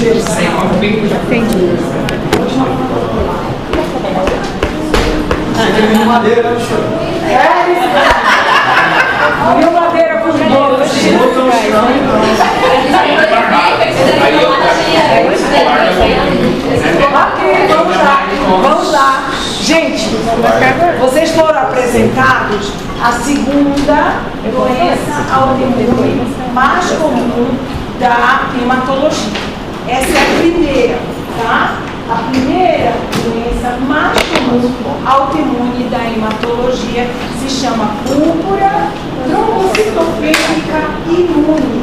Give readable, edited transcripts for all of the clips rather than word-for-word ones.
Deus. Entendi. Madeira, Viu madeira com bolo? Ok, vamos lá. Gente, vocês foram apresentados a segunda doença autoimune mais comum da hematologia. Essa é a primeira, tá? A primeira doença mais comum autoimune da hematologia se chama púrpura trombocitopênica imune.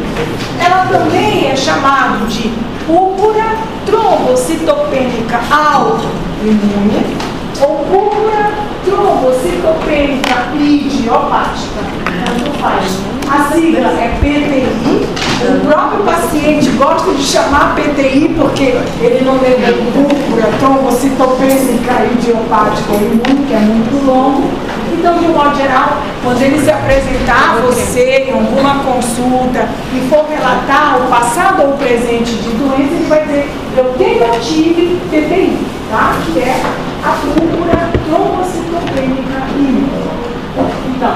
Ela também é chamada de púrpura trombocitopênica autoimune ou púrpura trombocitopênica idiopática. Tanto faz. A sigla é PTI. O próprio paciente gosta de chamar PTI porque ele não lembra púrpura trombocitopênica idiopática ou imune, que é muito longo. Então, de um modo geral, quando ele se apresentar a você em alguma consulta e for relatar o passado ou o presente de doença, ele vai dizer: eu tive PTI, tá? Que é a púrpura trombocitopênica imune. Então,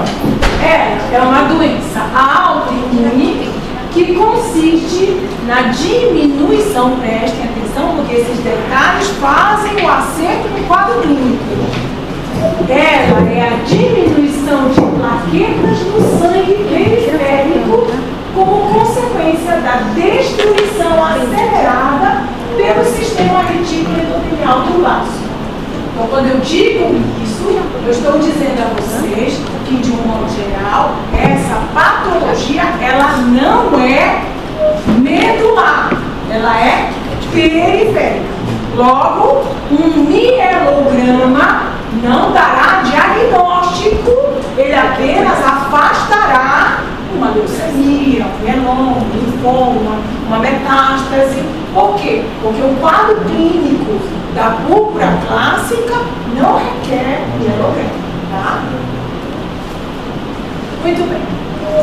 ela é uma doença autoimune que consiste na diminuição, prestem atenção, porque esses detalhes fazem o acento no quadro clínico. Ela é a diminuição de plaquetas no sangue periférico como consequência da destruição acelerada pelo sistema retículo endotelial do vaso. Então, quando eu digo isso, eu estou dizendo a vocês que, de um modo geral, essa patologia, ela não é medular, ela é periférica. Logo, um mielograma não dará diagnóstico, ele apenas afastará uma leucemia, um mieloma, um linfoma, uma metástase. Por quê? Porque o quadro clínico da púrpura clássica não requer mielograma, tá? Muito bem.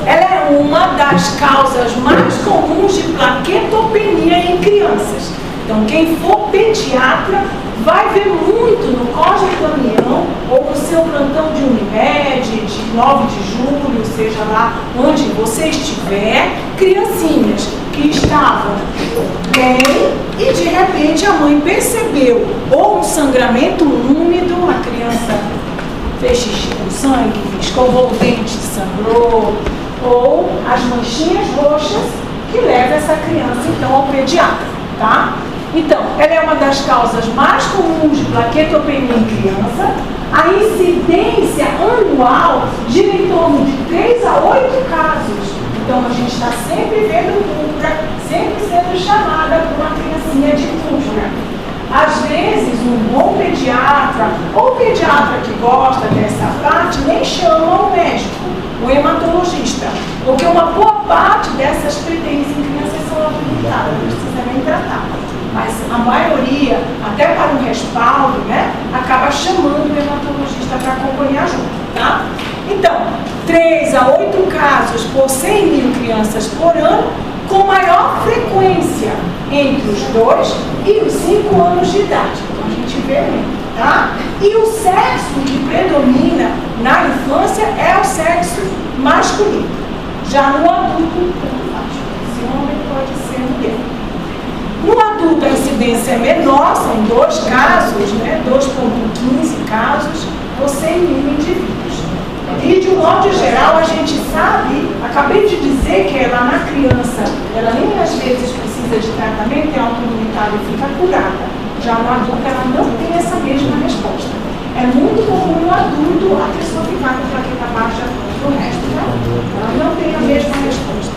Ela é uma das causas mais comuns de plaquetopenia em crianças. Então, quem for pediatra vai ver muito no Cosme Damião ou no seu plantão de Unimed, de 9 de julho, seja lá onde você estiver, criancinhas que estavam bem e de repente a mãe percebeu ou um sangramento úmido, a criança fez xixi com sangue, escovou o dente, sangrou, ou as manchinhas roxas que levam essa criança então ao pediatra, tá? Então, ela é uma das causas mais comuns de plaquetopenia em criança. A incidência anual gira em torno de 3 a 8 casos. Então, a gente está sempre vendo púrpura, sempre sendo chamada por uma criancinha de púrpura. Às vezes, um bom pediatra ou pediatra que gosta dessa parte nem chama o médico, o hematologista, porque uma boa parte dessas PTIs em crianças são habilitadas, não precisa nem tratar. Mas a maioria, até para um respaldo, né, acaba chamando o hematologista para acompanhar junto, tá? Então, 3 a 8 casos por 100 mil crianças por ano, com maior frequência entre os 2 e os 5 anos de idade. Então a gente vê muito, tá? E o sexo que predomina na infância é o sexo masculino. Já no adulto, tanto faz. Se homem pode ser mulher. No adulto a incidência é menor, são 2 casos, né? 2,15 casos por 100 mil indivíduos. E de um modo geral a gente sabe, acabei de dizer que ela na criança, ela nem às vezes precisa de tratamento, é autoimunitária e fica curada. Já no adulto ela não tem essa mesma resposta. É muito comum no adulto a pessoa ficar com plaqueta baixa pro resto, tá? Ela não tem a mesma resposta.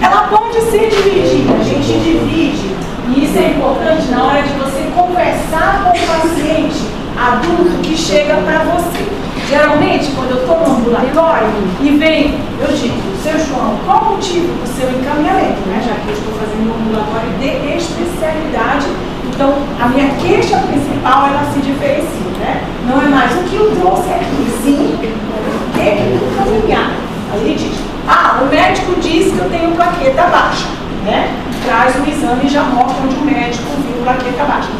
Ela pode ser dividida, a gente divide, e isso é importante na hora de você conversar com o paciente adulto que chega para você. Geralmente, quando eu estou no ambulatório e vem, eu digo: seu João, qual o motivo do seu encaminhamento? Né? Já que eu estou fazendo um ambulatório de especialidade, então a minha queixa principal ela se diferencia, né? Não é mais o que eu trouxe aqui, sim, o que encaminhar. Aí diz: o médico disse que eu tenho plaqueta baixa. né? Traz o exame e já mostra onde o médico viu plaqueta baixa.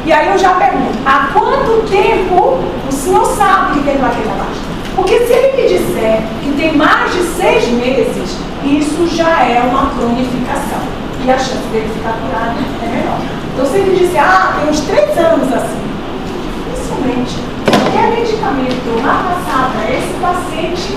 E aí eu já pergunto, há quanto tempo o senhor sabe que tem plaqueta baixa? Porque se ele me disser que tem mais de 6 meses, isso já é uma cronificação. E a chance dele ficar curado é menor. Então se ele disser, tem uns 3 anos assim, dificilmente qualquer medicamento lá passado a esse paciente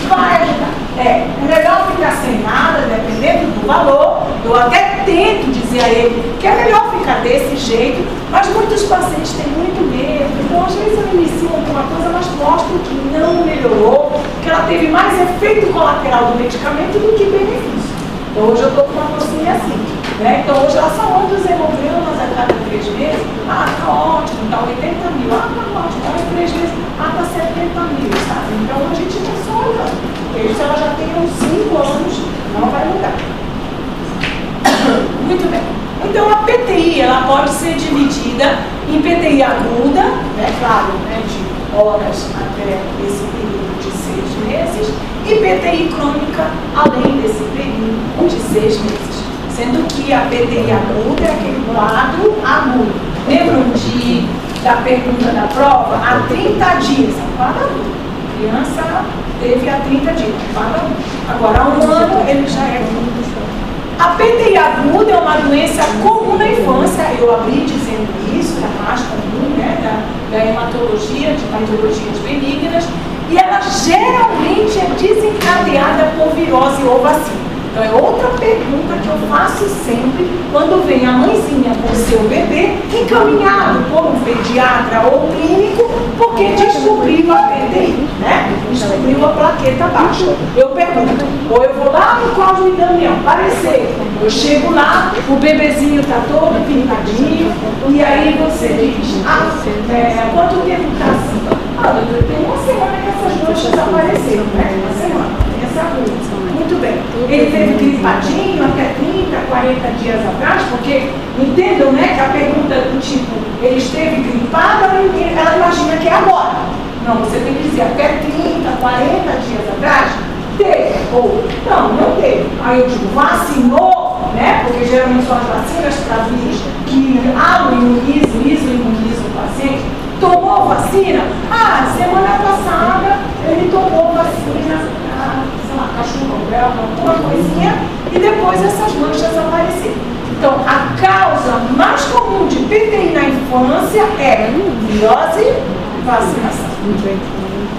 vai ajudar. É melhor ficar sem nada, dependendo do valor. Eu até tento dizer a ele que é melhor ficar desse jeito, mas muitos pacientes têm muito medo. Então, às vezes, eu inicio alguma coisa, mas mostro que não melhorou, que ela teve mais efeito colateral do medicamento do que benefício. Então, hoje eu estou com uma mocinha assim. Né? Então, hoje ela só anda os hemogramas a cada 3 meses. Tá ótimo, tá 80 mil. Tá ótimo, tá 3 meses. Tá 70 mil, sabe? Então, a gente está só olhando. Porque se ela já tem uns 5 anos, não vai mudar. Muito bem. Então, a PTI, ela pode ser dividida em PTI aguda, né? Claro, né? De horas até esse período de 6 meses, e PTI crônica, além desse período de 6 meses. Sendo que a PTI aguda é aquele quadro agudo. Lembram da pergunta da prova? Há 30 dias, quadro agudo. A criança teve há 30 dias, quadro agudo. Agora, há 1 ano, ele já é agudo. A PTI aguda é uma doença comum na infância, eu abri dizendo isso, é a mais comum, né, da hematologia, de patologias benignas, e ela geralmente é desencadeada por virose ou vacina. Então, é outra pergunta que eu faço sempre quando vem a mãezinha com o seu bebê encaminhado por um pediatra ou clínico porque descobriu a PTI, né? Descobriu a plaqueta baixa. Eu pergunto, ou eu vou lá no Cosme Damião, parecer, eu chego lá, o bebezinho está todo pintadinho, e aí você diz, quanto tempo está assim? Doutor, tem 1 semana que essas manchas apareceram, né? 1 semana, tem essa coisa. Muito bem. Ele teve gripadinho até 30, 40 dias atrás, porque entendam, né, que a pergunta do tipo, ele esteve gripado, ela imagina que é agora. Não, você tem que dizer até 30, 40 dias atrás, teve, ou não teve. Aí eu digo, vacinou, né, porque geralmente são as vacinas para vírus que imunizam o paciente. Tomou vacina? Semana passada ele tomou vacina, sei lá, cachorro, alguma coisinha, e depois essas manchas apareceram. Então, a causa mais comum de PTI na infância é virose e vacinação.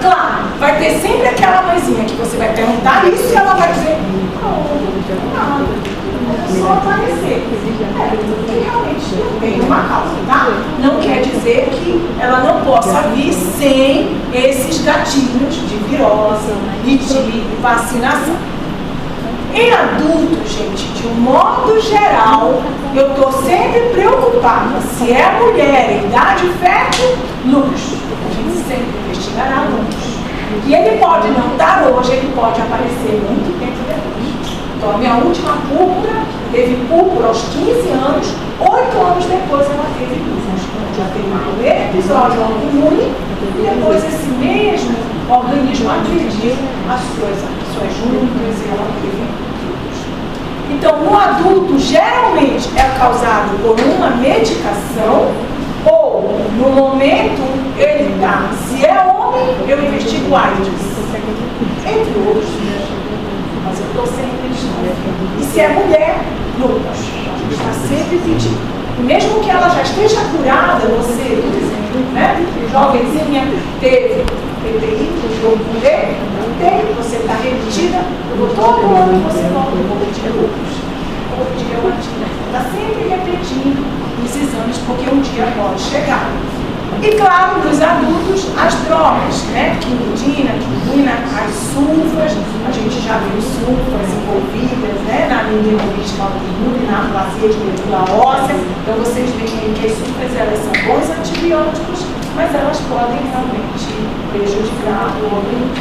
Claro, vai ter sempre aquela mãezinha que você vai perguntar isso e ela vai dizer, não, só aparecer. Porque realmente não tem uma causa, tá? Não quer dizer que ela não possa vir sem esses gatilhos de virose e de vacinação. Em adultos, gente, de um modo geral, eu estou sempre preocupada se é mulher em idade fértil, lúpus. A gente sempre investigará lúpus. E ele pode não dar hoje, ele pode aparecer muito tempo depois. Então, a minha última púrpura teve púrpura aos 15 anos, 8 anos depois ela teve lúpus. Já teve um primeiro episódio autoimune e depois esse mesmo organismo agrediu as suas juntas e ela teve lúpus. Então, no adulto, geralmente é causado por uma medicação ou, no momento, ele dá. Se é homem, eu investigo AIDS, entre outros. Mas eu estou sempre desconfiando. E se é mulher, lúpus. A gente está sempre pedindo. E mesmo que ela já esteja curada, você, por exemplo, né, jovenzinha, teve PTI, ou mulher, não tem, você está remetida, todo ano você volta um pouco de lúpus, um pouco de reumatismo. Está sempre repetindo os exames, porque um dia pode chegar. E claro, nos adultos, as drogas, né? Quinidina, as sulfas, a gente já viu sulfas envolvidas, né? Na anemia hemolítica autoimune, na aplasia de medula óssea. Então vocês veem que as sulfas, elas são bons antibióticos, mas elas podem realmente prejudicar o organismo.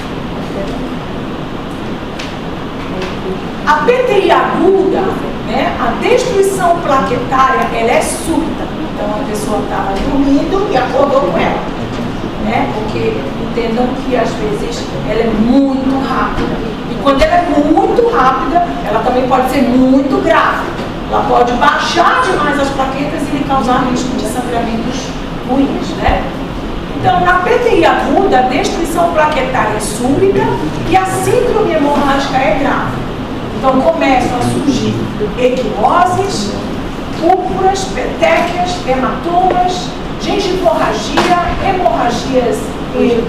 A PTI aguda, né? A destruição plaquetária, ela é súbita. Então a pessoa estava dormindo e acordou com ela, né? Porque entendam que às vezes ela é muito rápida. quando ela é muito rápida, ela também pode ser muito grave. Ela pode baixar demais as plaquetas e lhe causar risco de sangramentos ruins, né? Então, na PTI aguda, a destruição plaquetária é súbita e a síndrome hemorrágica é grave. Então, começam a surgir equimoses, púrpuras, petequias, hematomas, gengivorragia, hemorragias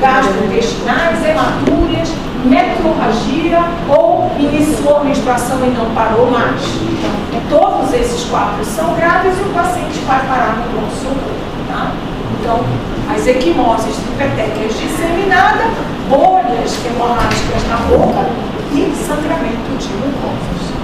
gastrointestinais, hematúrias, metrorragia ou iniciou a menstruação e não parou mais. Então, todos esses quadros são graves e o paciente vai parar no pronto-socorro, tá? Então, as equimoses de petequias disseminada, bolhas hemorrágicas na boca e sangramento de mucosas.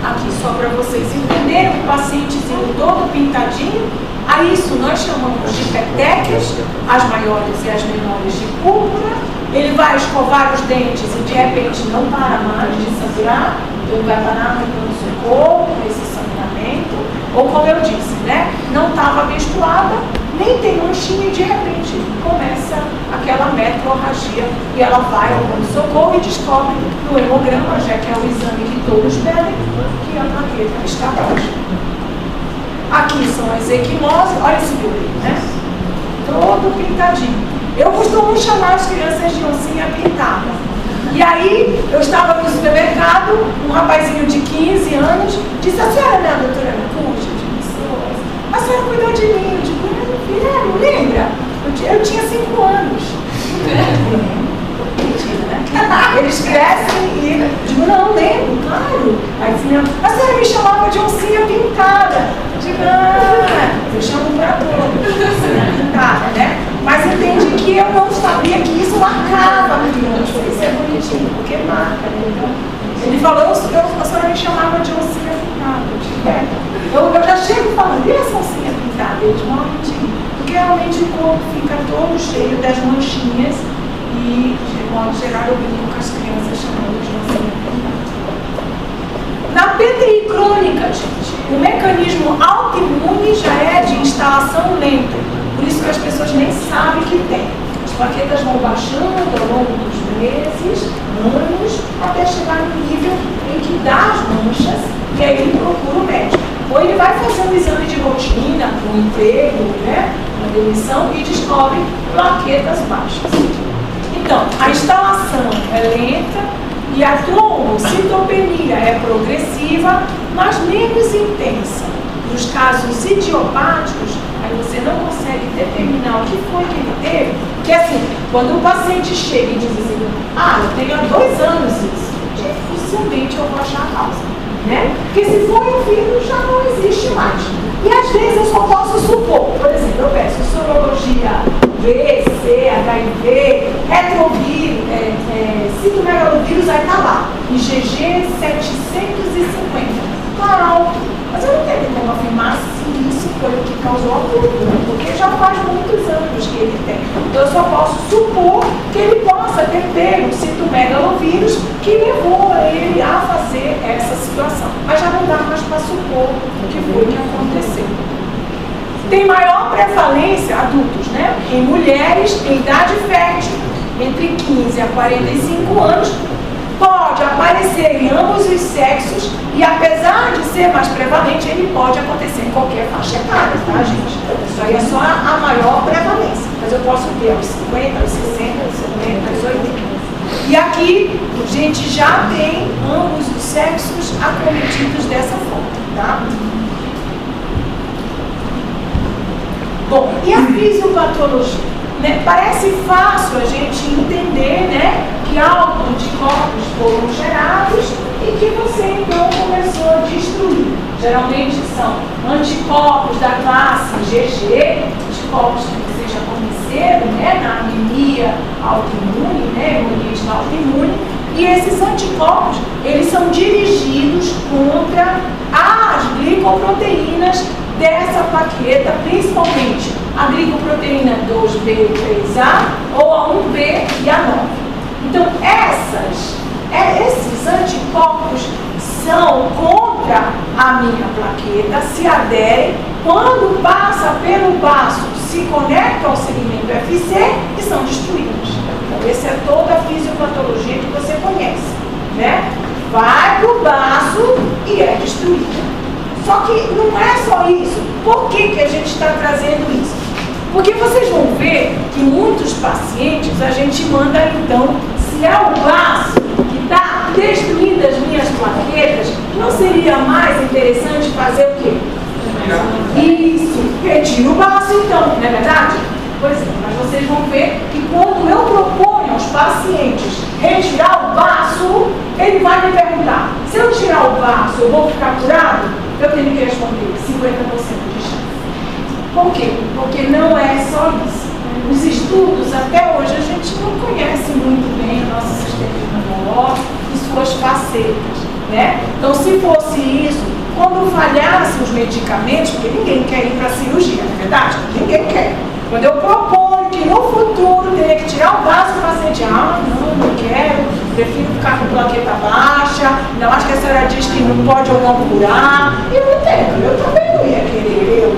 Aqui só para vocês entenderem, o pacientezinho todo pintadinho, a isso nós chamamos de petequias, as maiores e as menores de púrpura. Ele vai escovar os dentes e de repente não para mais de sangrar, ele vai parar no pronto-socorro, esse sangramento, ou como eu disse, né? Não estava menstruada, nem tem manchinha e de repente começa aquela metrorragia e ela vai ao pronto-socorro e descobre no hemograma, já que é o exame que todos pedem, que a plaqueta está baixa. Aqui são as equimoses, olha esse bebê, né? Todo pintadinho. Eu costumo chamar as crianças de oncinha pintada. E aí, eu estava no supermercado, um rapazinho de 15 anos disse: a senhora não é a doutora Micucci? Eu disse: a senhora cuidou de mim. Eu digo: não lembra? Eu tinha 5 anos. Mentira, né? Eles crescem e eu digo: não lembro, claro. Aí a senhora me chamava de oncinha pintada. Eu digo: eu chamo para todos, oncinha pintada, né? Mas entende que eu não sabia que isso marcava a criança. Isso é bonitinho, porque marca, né? Então, ele falou: a senhora me chamava de oncinha pintada. Eu já chego falando: e essa oncinha pintada? Eu digo: porque realmente o corpo fica todo cheio das manchinhas e, de modo geral, eu brinco com as crianças chamando de oncinha pintada. Na PTI crônica, gente, o mecanismo autoimune já é de instalação lenta. Por isso que as pessoas nem sabem que tem. As plaquetas vão baixando ao longo dos meses, anos, até chegar no nível em que dá as manchas e aí ele procura o médico. Ou ele vai fazer um exame de rotina, um emprego, né, uma demissão e descobre plaquetas baixas. Então, a instalação é lenta e a trombocitopenia é progressiva, mas menos intensa. Nos casos idiopáticos, aí você não consegue determinar o que foi que ele teve, que assim, quando o paciente chega e diz assim: eu tenho há 2 anos isso, dificilmente eu vou achar a causa, né? Porque se for um vírus, já não existe mais. E às vezes eu só posso supor, por exemplo, eu peço sorologia V, C, HIV, retrovírus, citomegalovírus, aí está lá, IgG 750. Está alto, mas eu não tenho como afirmar se isso foi o que causou a púrpura, porque já faz muitos anos que ele tem. Então eu só posso supor que ele possa ter pego citomegalovírus que levou ele a fazer essa situação. Mas já não dá mais para supor o que foi que aconteceu. Tem maior prevalência, adultos, né? Em mulheres em idade fértil, entre 15 a 45 anos, pode aparecer em ambos os sexos e, apesar de ser mais prevalente, ele pode acontecer em qualquer faixa etária, tá, gente? Isso aí é só a maior prevalência. Mas eu posso ter aos 50, aos 60, aos 70, aos 80. E aqui, a gente já tem ambos os sexos acometidos dessa forma, tá? Bom, e a fisiopatologia? Né? Parece fácil a gente entender, né, que anticorpos foram gerados e que você então começou a destruir. Geralmente são anticorpos da classe GG, anticorpos que vocês já conheceram, né, na anemia autoimune, né, imunite autoimune, e esses anticorpos, eles são dirigidos contra as glicoproteínas dessa plaqueta, principalmente a glicoproteína 2B, 3A ou a 1B e a 9. Então, esses anticorpos são contra a minha plaqueta, se aderem, quando passa pelo baço, se conectam ao segmento FC e são destruídos. Então, essa é toda a fisiopatologia que você conhece, né? Vai para o baço e é destruída. Só que não é só isso. Por que a gente está trazendo isso? Porque vocês vão ver que muitos pacientes a gente manda, então, se é o baço que está destruindo as minhas plaquetas, não seria mais interessante fazer o quê? Isso, retira o baço então, não é verdade? Pois é, mas vocês vão ver que quando eu proponho aos pacientes retirar o baço, ele vai me perguntar, se eu tirar o baço, eu vou ficar curado? Eu tenho que responder 50% de chance. Por quê? Porque não é só isso. Os estudos, até hoje, a gente não conhece muito bem o nosso sistema imunológico e suas facetas, né? Então, se fosse isso, quando falhassem os medicamentos, porque ninguém quer ir para a cirurgia, não é verdade? Ninguém quer. Quando eu proponho que no futuro teria que tirar o baço do paciente, não quero, prefiro ficar com plaqueta baixa, ainda mais que a senhora diz que não pode ou não curar, e eu entendo, eu também não ia querer,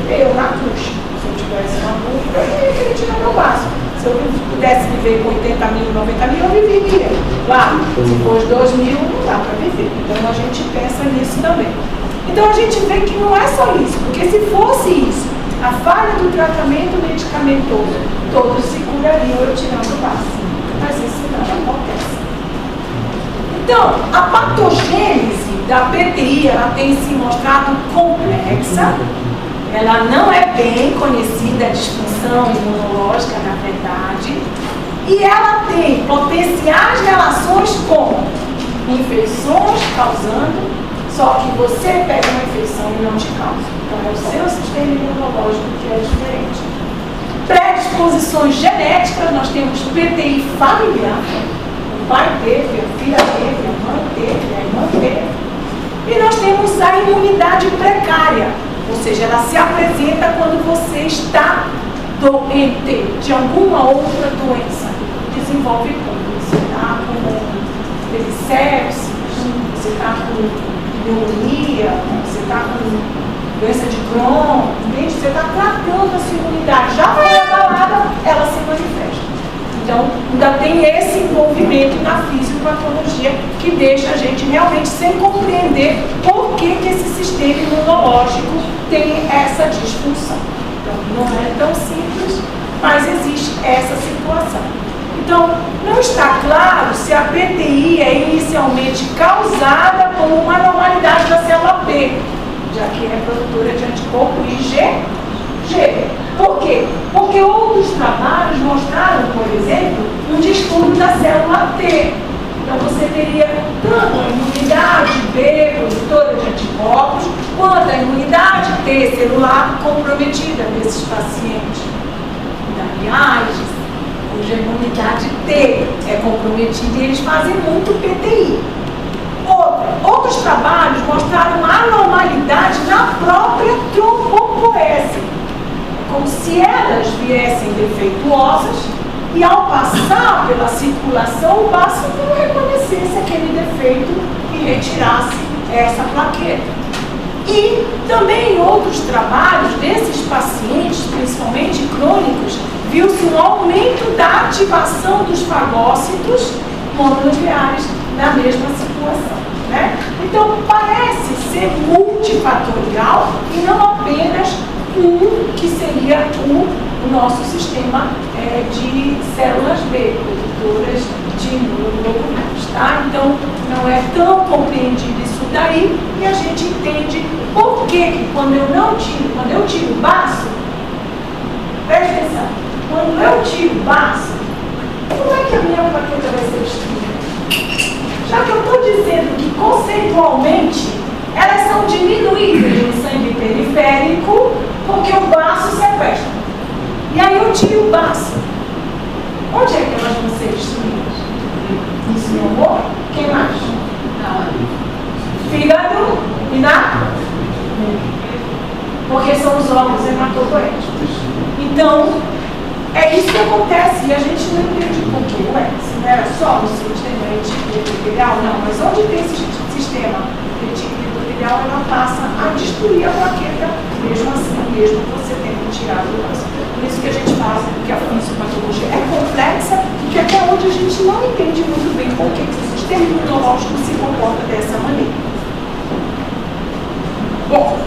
eu na cuxa, se eu tivesse uma dúvida, eu ia querer tirar meu baço. Se eu pudesse viver com 80 mil, 90 mil, eu viveria. Claro, se fosse 2 mil, não dá para viver. Então a gente pensa nisso também. Então a gente vê que não é só isso, porque se fosse isso, a falha do tratamento medicamentoso, todos se curariam eu tirando o baço. Mas isso não acontece. Então, a patogênese da PTI, ela tem se mostrado complexa. Ela não é bem conhecida, a disfunção imunológica, na verdade, e ela tem potenciais relações com infecções causando, só que você pega uma infecção e não te causa. Então é o seu sistema imunológico que é diferente. Predisposições genéticas, nós temos PTI familiar, o pai teve, a filha teve, a mãe teve, a irmã teve, e nós temos a imunidade precária. Ou seja, ela se apresenta quando você está doente de alguma outra doença. Desenvolve quando você está com sepsis, você está com pneumonia, você está com doença de Crohn, entende? Você está tratando a sua imunidade. Já foi abalada, ela se manifesta. Então, ainda tem esse envolvimento na fisiopatologia que deixa a gente realmente sem compreender por que esse sistema imunológico tem essa disfunção. Então, não é tão simples, mas existe essa situação. Então, não está claro se a PTI é inicialmente causada por uma anormalidade da célula P, já que é produtora de anticorpo IgG. Por quê? Porque outros trabalhos mostraram, por exemplo, um distúrbio da célula T. Então você teria tanto a imunidade B, produtora de anticorpos, quanto a imunidade T celular comprometida desses pacientes. Aliás, cuja imunidade T é comprometida e eles fazem muito PTI. Outros trabalhos mostraram anormalidade na própria trombopoese, como se elas viessem defeituosas e ao passar pela circulação o baço não reconhecesse aquele defeito e retirasse essa plaqueta. E também em outros trabalhos desses pacientes, principalmente crônicos, viu-se um aumento da ativação dos fagócitos mononucleares na mesma situação, né? Então parece ser multifatorial e não apenas que seria o nosso sistema de células B, produtoras de imunoglobulinas, tá? Então, não é tão compreendido isso daí e a gente entende por que quando eu tiro o baço, presta atenção, quando eu tiro o baço, como é que a minha plaqueta vai ser destruída? Já que eu estou dizendo que conceitualmente elas são diminuídas no sangue periférico porque o baço sequestra. E aí eu tiro o baço. Onde é que elas vão ser destruídas? Isso no amor? Quem mais? Fígado e na? Porque são os órgãos hematopoéticos. Então, é isso que acontece e a gente não entende por que, ué, se não era só no sistema epitelial, não, mas onde tem esse sistema epitelial, ela passa a destruir a plaqueta, mesmo assim, mesmo você tendo tirado o baço. Por isso que a gente fala que a fisiopatologia é complexa e que a onde a gente não entende muito bem por que o sistema imunológico se comporta dessa maneira. Bom,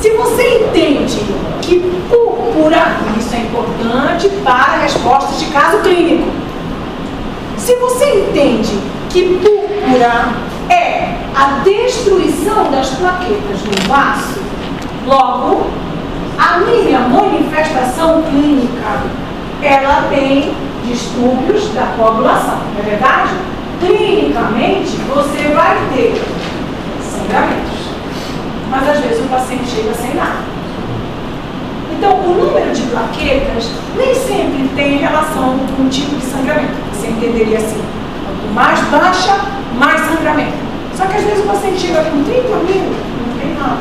se você entende que púrpura, isso é importante para respostas de caso clínico. Se você entende que púrpura é a destruição das plaquetas no vaso, logo, a minha manifestação clínica, ela tem distúrbios da coagulação, não é verdade? Clinicamente, você vai ter sangramentos, mas às vezes o paciente chega sem nada. Então, o número de plaquetas nem sempre tem relação com o tipo de sangramento. Você entenderia assim, quanto mais baixa, mais sangramento. Só que às vezes o paciente chega com 30 mil, não tem nada.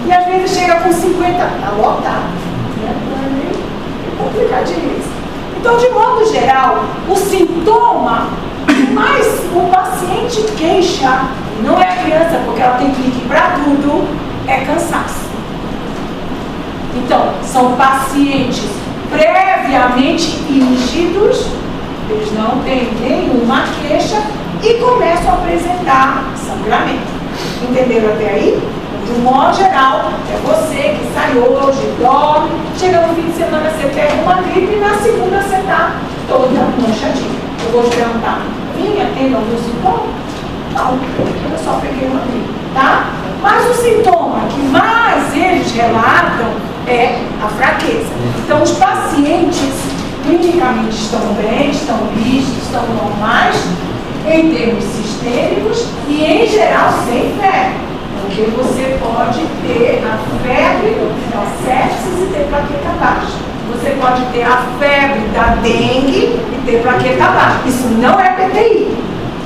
E às vezes chega com 50, está lotado. É complicadinho isso. Então, de modo geral, o sintoma que mais o paciente queixa, não é a criança, porque ela tem clique para tudo, é cansaço. Então, são pacientes previamente rígidos, eles não têm nenhuma queixa e começam a apresentar sangramento. Entenderam até aí? De um modo geral, é você que sai hoje, dorme, chega no fim de semana, você pega uma gripe e na segunda você está toda manchadinha. Eu vou te perguntar, vinha tendo algum sintoma? Não, eu só peguei uma gripe, tá? Mas o sintoma que mais eles relatam é a fraqueza. Então, os pacientes clinicamente estão bem, estão rígidos, estão normais, em termos sistêmicos e, em geral, sem febre. Porque você pode ter a febre da sepsis e ter plaqueta baixa. Você pode ter a febre da dengue e ter plaqueta baixa. Isso não é PTI,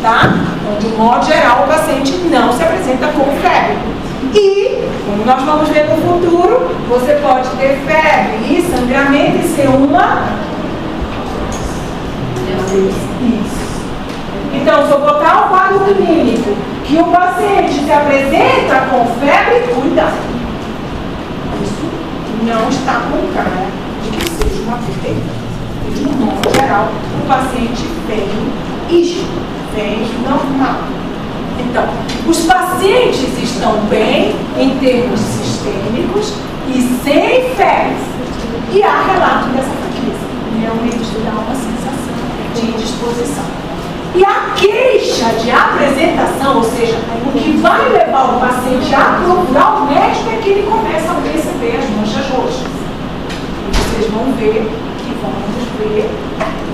tá? Então, de modo geral, o paciente não se apresenta com febre. E, como nós vamos ver no futuro, você pode ter febre e sangramento e ser uma... Isso. Então, se eu botar o quadro clínico que o paciente se apresenta com febre, cuidado. Isso não está com cara de que seja uma PTI. De um modo geral, o paciente vem rígido, vem normal. Então, os pacientes estão bem em termos sistêmicos e sem febre. E há relato dessa fraqueza. Realmente dá uma sensação de indisposição. E a queixa de apresentação, ou seja, o que vai levar o paciente a procurar o médico é que ele começa a perceber as manchas roxas. E vocês vão ver que vamos ver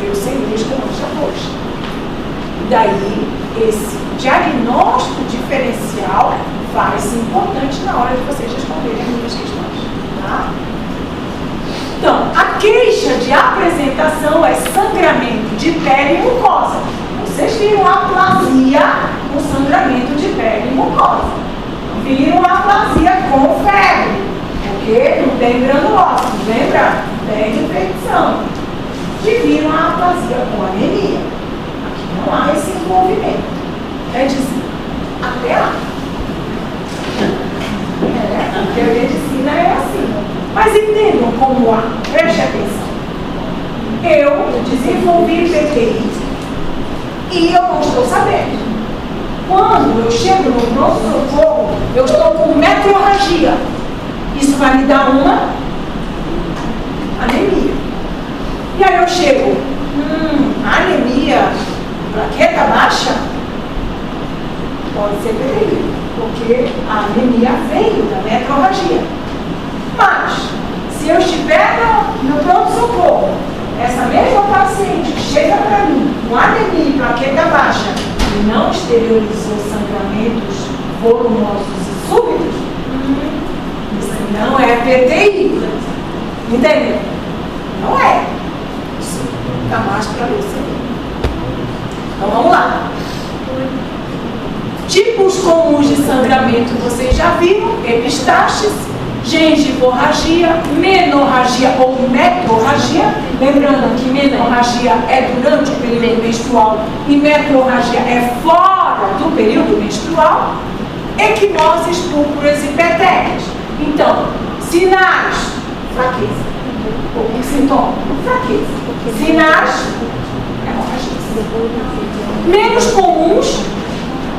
leucemias com mancha roxa. E daí, esse diagnóstico diferencial vai ser importante na hora de vocês responderem as minhas questões. Tá? Então, a queixa de apresentação é sangramento de pele e mucosa. Vocês viram a aplasia com sangramento de pele e mucosa. Viram a aplasia com febre, porque não tem granulose, lembra? Tem infecção. E viram a aplasia com anemia. Aqui não há esse envolvimento. Quer dizer, até há. Porque a medicina é assim. Mas entendam como há. Preste atenção. Eu desenvolvi PTI. E eu não estou sabendo. Quando eu chego no pronto-socorro, eu estou com metrorragia. Isso vai me dar uma anemia. E aí eu chego, anemia, plaqueta baixa, pode ser PTI, porque a anemia veio da metrorragia. Mas, se eu estiver no pronto-socorro, essa mesma paciente chega para mim com anemia e plaqueta baixa e não exteriorizou sangramentos volumosos e súbitos, isso não é PTI. Entendeu? Não é. Isso está mais para leucemia. Então vamos lá. Tipos comuns de sangramento vocês já viram: epistaxis, gengivorragia, menorragia ou metrorragia. Lembrando que menorragia é durante o período menstrual e metrorragia é fora do período menstrual. Equimoses, púrpuras e petequias. Então, sinais: fraqueza. Ou sintoma: fraqueza. Sinais: Menos comuns,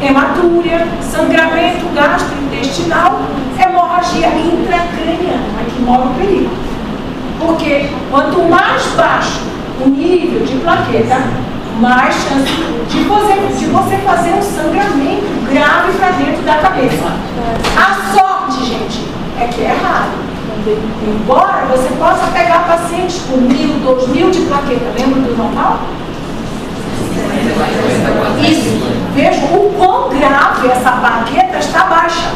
hematúria, sangramento gastrointestinal, hemorragia intracraniana, que mora o perigo. Porque quanto mais baixo o nível de plaqueta, mais chance de você fazer um sangramento grave para dentro da cabeça. A sorte, gente, é que é raro. Embora você possa pegar pacientes com 1.000, 2.000 de plaqueta, lembra do normal? Isso. Veja o quão grave essa plaqueta está baixa.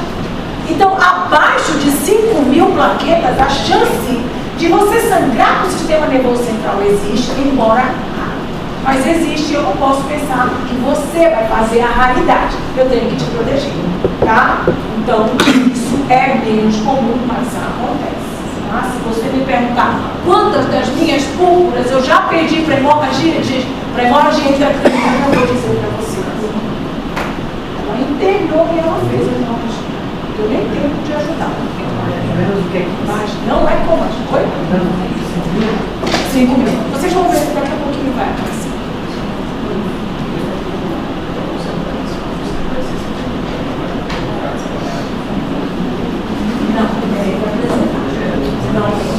Então, abaixo de 5.000 plaquetas, a chance de você sangrar o sistema nervoso central existe, embora raro. Mas existe, eu não posso pensar que você vai fazer a raridade. Eu tenho que te proteger, tá? Então, isso é menos comum, mas acontece. Tá? Se você me perguntar quantas das minhas púrpuras eu já perdi para hemorragia intracraniana, eu vou dizer para você. Ela internou e ela fez a hemorragia. Eu nem tenho de ajudar. Mas não é como. Foi? 5 mil. Vocês vão ver que daqui a pouquinho vai aparecer.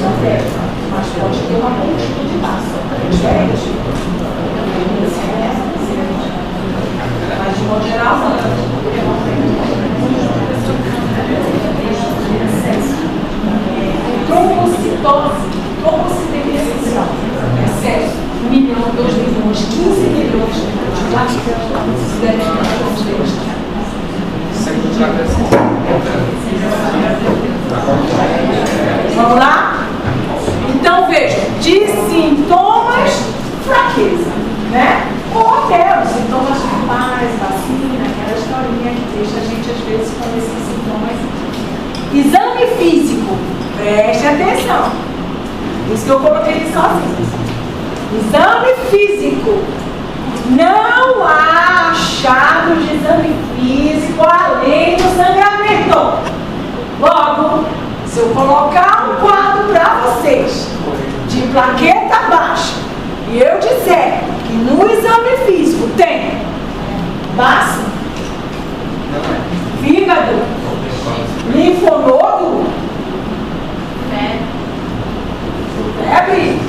Não deve, mas pode ter uma pontinha de baço. É diferente. Mas de modo geral, trombocitose, trombocitemia essencial, excesso, 1 milhão, 2 milhões, 15 milhões de plaquetas devem estar. Vamos lá? Então veja, de sintomas, fraqueza, né? Ou até os sintomas normais, vacina, aquela historinha que deixa a gente às vezes com esses sintomas. Exame físico, preste atenção. Isso que eu coloquei ele sozinho. Exame físico. Não há achado de exame físico além do sangramento. Logo, se eu colocar um quadro para vocês de plaqueta baixa e eu disser que no exame físico tem baço, fígado, linfonodo, febre,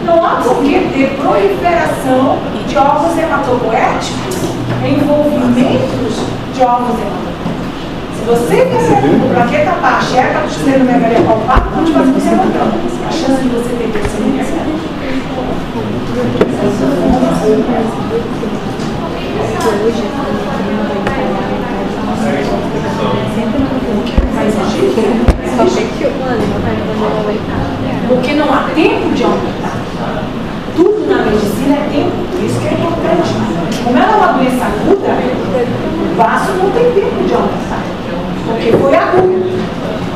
não há por que ter proliferação de órgãos hematopoéticos, envolvimentos de órgãos hematopoéticos. Se você tem plaqueta baixa e é captureiro megalia palpável, pode fazer um hematoma. A chance de você ter terceiro é grande. Porque não há tempo de aumentar. Tudo na medicina é tempo, por isso que é importante. Como ela é uma doença aguda, o vaso não tem tempo de aumentar, porque foi agudo.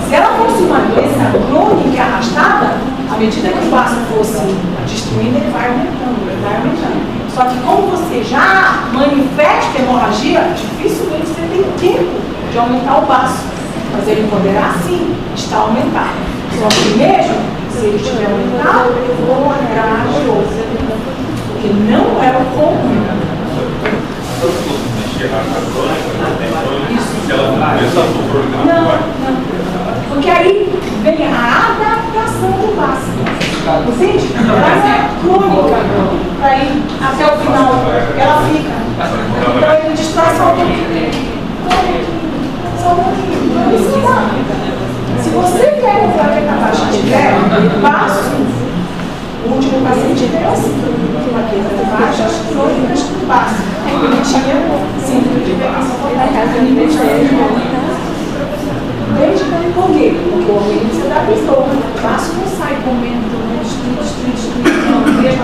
Se ela fosse uma doença crônica e arrastada, à medida que o vaso fosse destruindo, ele vai aumentando, ele vai aumentando. Só que como você já manifesta hemorragia, dificilmente você tem tempo de aumentar o vaso. Mas ele poderá sim estar aumentado. Só que mesmo, se ele estiver aumentado, eu vou atrás de outro. Porque não é o comum. Não. Porque aí vem a adaptação do vaso. Entende? Ela é crônica para ir até o final. Ela fica. Então ele destrói só um pouquinho. Só um pouquinho. Isso dá. Se você quer um plaqueta baixa de ferro, passo. O último paciente deu assim, plaqueta baixa, crônicas, passo. Ele tinha síndrome de hipertensão. Entende? Por quê? Porque o organismo se adaptou. O passo não sai comendo, não, mesmo